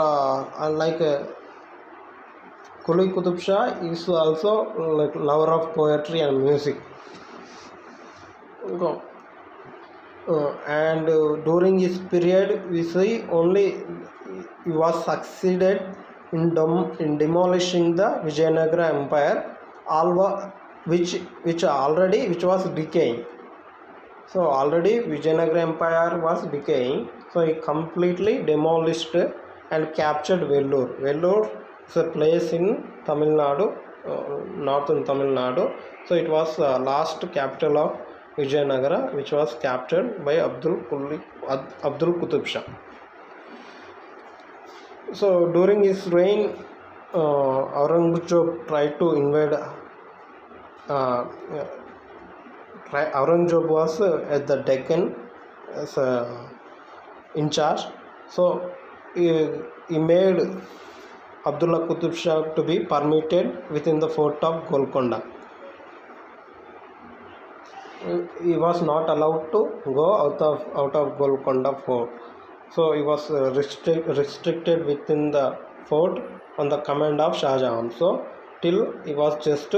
unlike Quli Qutub Shah is also like lover of poetry and music. And during his period we see only he was succeeded in demolishing the Vijayanagara Empire, which was decaying. So already Vijayanagara Empire was decaying, so he completely demolished and captured Vellore. Vellore is a place in Tamil Nadu, northern Tamil Nadu. So it was last capital of Vijayanagara, which was captured by Abdul Qutub Shah. So during his reign, Aurangzeb tried to invade. Aurangzeb was at the Deccan as in charge. So he made Abdullah Qutub Shah to be permitted within the fort of Golconda. He was not allowed to go out of Golconda fort. So he was restricted within the fort on the command of Shah Jahan. So till he was just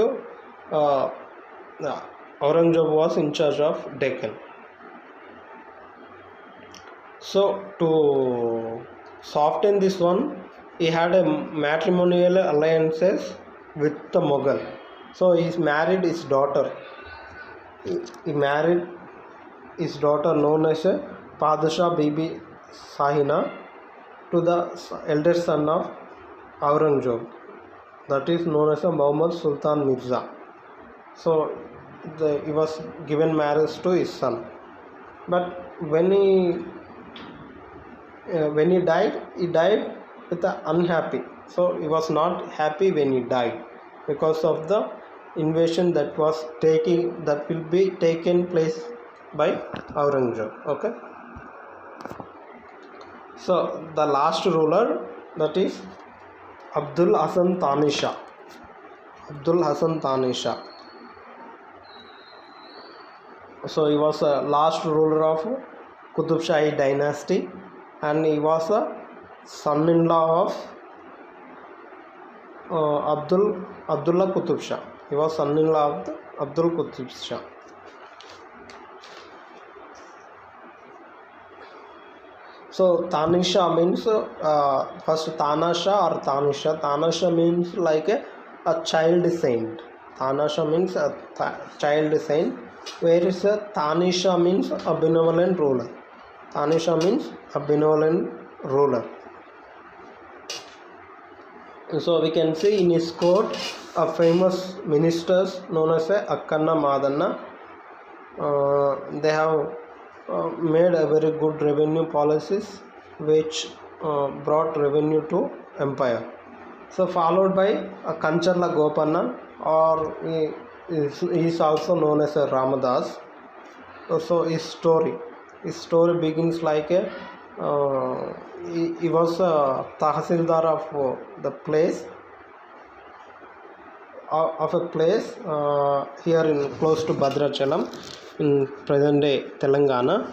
Aurangzeb was in charge of Deccan. So to soften this one, he had a matrimonial alliances with the Mughal. So he married his daughter. He married his daughter known as Padshah Bibi Sahina to the elder son of Aurangzeb, that is known as Muhammad Sultan Mirza. So he was given marriage to his son. But when he died with the unhappy. So he was not happy when he died because of the invasion that will be taken place by Aurangzeb. Okay. So the last ruler, that is Abdul Hasan Thani Shah. Abdul Hasan Thani Shah. So he was a last ruler of Qutub Shahi dynasty, and he was a son-in-law of Abdullah Qutub Shah. He was son-in-law of Abdul Qutub Shah. So Thani Shah means first Tana Shah or Thani Shah. Tana Shah means like a child saint. Tana Shah means a child saint, whereas Thani Shah means a benevolent ruler. Thani Shah means a benevolent ruler. So we can see in his court a famous ministers known as Akkanna Madanna. They have made a very good revenue policies which brought revenue to empire. So followed by Kancharla Gopanna, or he is also known as Ramadas. So his story begins like he was a Tahsildar of the place here in close to Bhadrachalam in present day Telangana,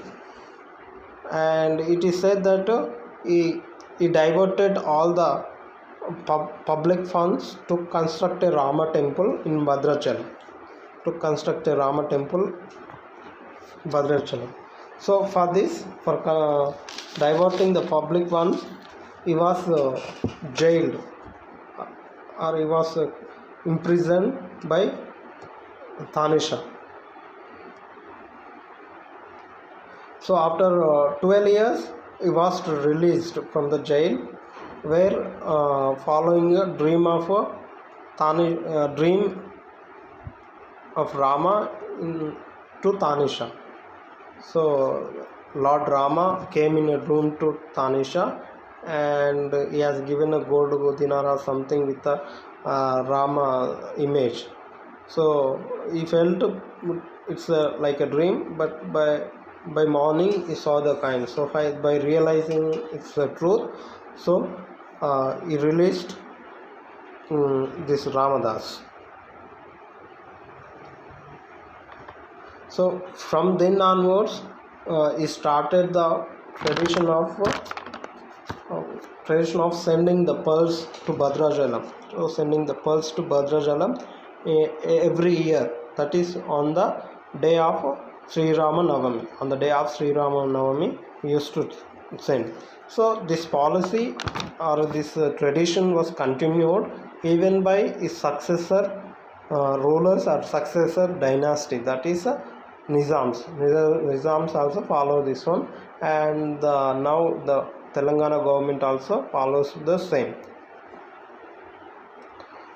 and it is said that he diverted all the public funds to construct a Rama temple in Bhadrachalam. So for this, for diverting the public funds, he was jailed, or he was imprisoned by Thani Shah. So after 12 years, he was released from the jail, where following a dream of Rama to Thani Shah. So Lord Rama came in a room to Thani Shah, and he has given a gold dinar or something with the Rama image. So he felt it's like a dream, but by morning he saw the kind. So by realizing it's the truth, so he released this Ramadas. So from then onwards, he started the tradition of sending the pearls to Bhadrachalam. So sending the pearls to Bhadrachalam every year. That is on the day of Sri Rama Navami. On the day of Sri Rama Navami, he used to send. So this policy or this tradition was continued even by his successor rulers or successor dynasty. That is Nizams. Nizams also follow this one, and now the Telangana government also follows the same.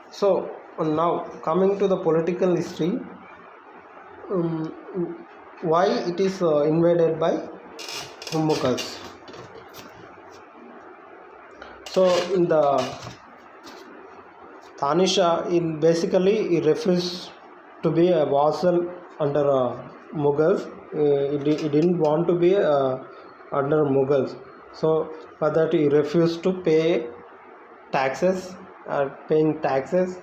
So now coming to the political history, why it is invaded by Mughals. So in the Tanisha, basically he refused to be a vassal under Mughals. He didn't want to be under Mughals. So for that he refused to pay taxes, paying taxes,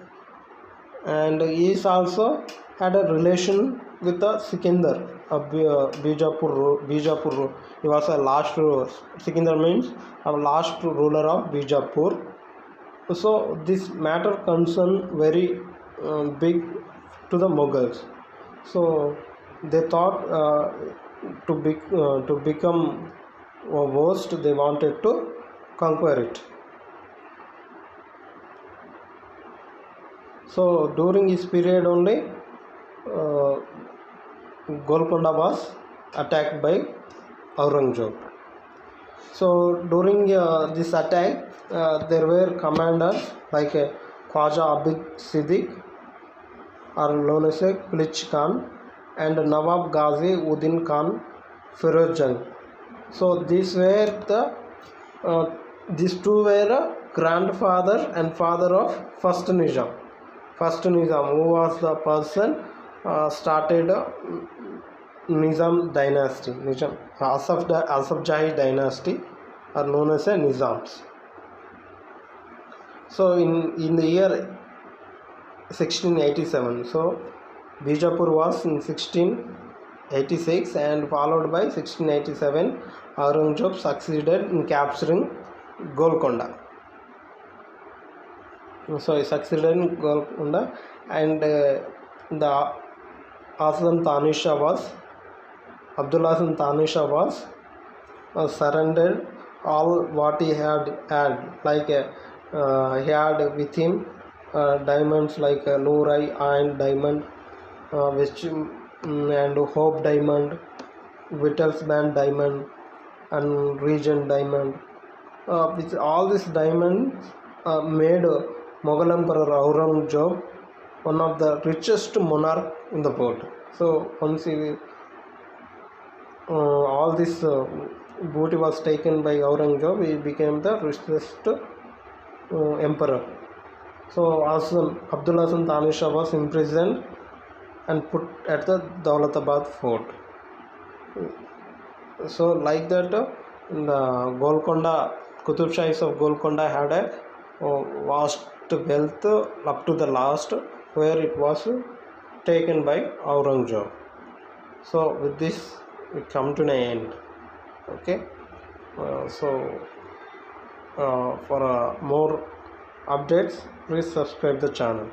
and he is also had a relation with the Sikandar of Bijapur. He was a last Sikandar means a last ruler of Bijapur. So this matter concerned very big to the Mughals. So they thought to become worst, they wanted to conquer it. So during this period only, Golconda was attacked by Aurangzeb. So during this attack, there were commanders like Khwaja Abid Siddiq, or known as Kulich Khan, and Nawab Ghazi Uddin Khan Feroz Jung. So these two were grandfather and father of first Nizam. First Nizam, who was the person started Nizam dynasty, Asafjahi dynasty, are known as Nizams. So in the year 1687, so Bijapur was in 1686, and followed by 1687, Aurangzeb succeeded in capturing Golconda. So he succeeded in Golconda, and the Hasan Tanisha was Abdullah Hasan Tanisha was surrendered all what he had, like he had with him diamonds like Noorai Iron Diamond, and Hope Diamond, Wittelsband Diamond, and Regent Diamond. With all these diamonds made Mughal Emperor Aurangzeb one of the richest monarch in the world. So once all this booty was taken by Aurangzeb, he became the richest emperor. So Abdullah Hasan Tanisha was imprisoned and put at the Daulatabad fort. So like that, the Golconda, Qutub Shahis of Golconda had a vast wealth up to the last, where it was taken by Aurangzeb. So with this we come to an end. Okay. For more updates, please subscribe the channel.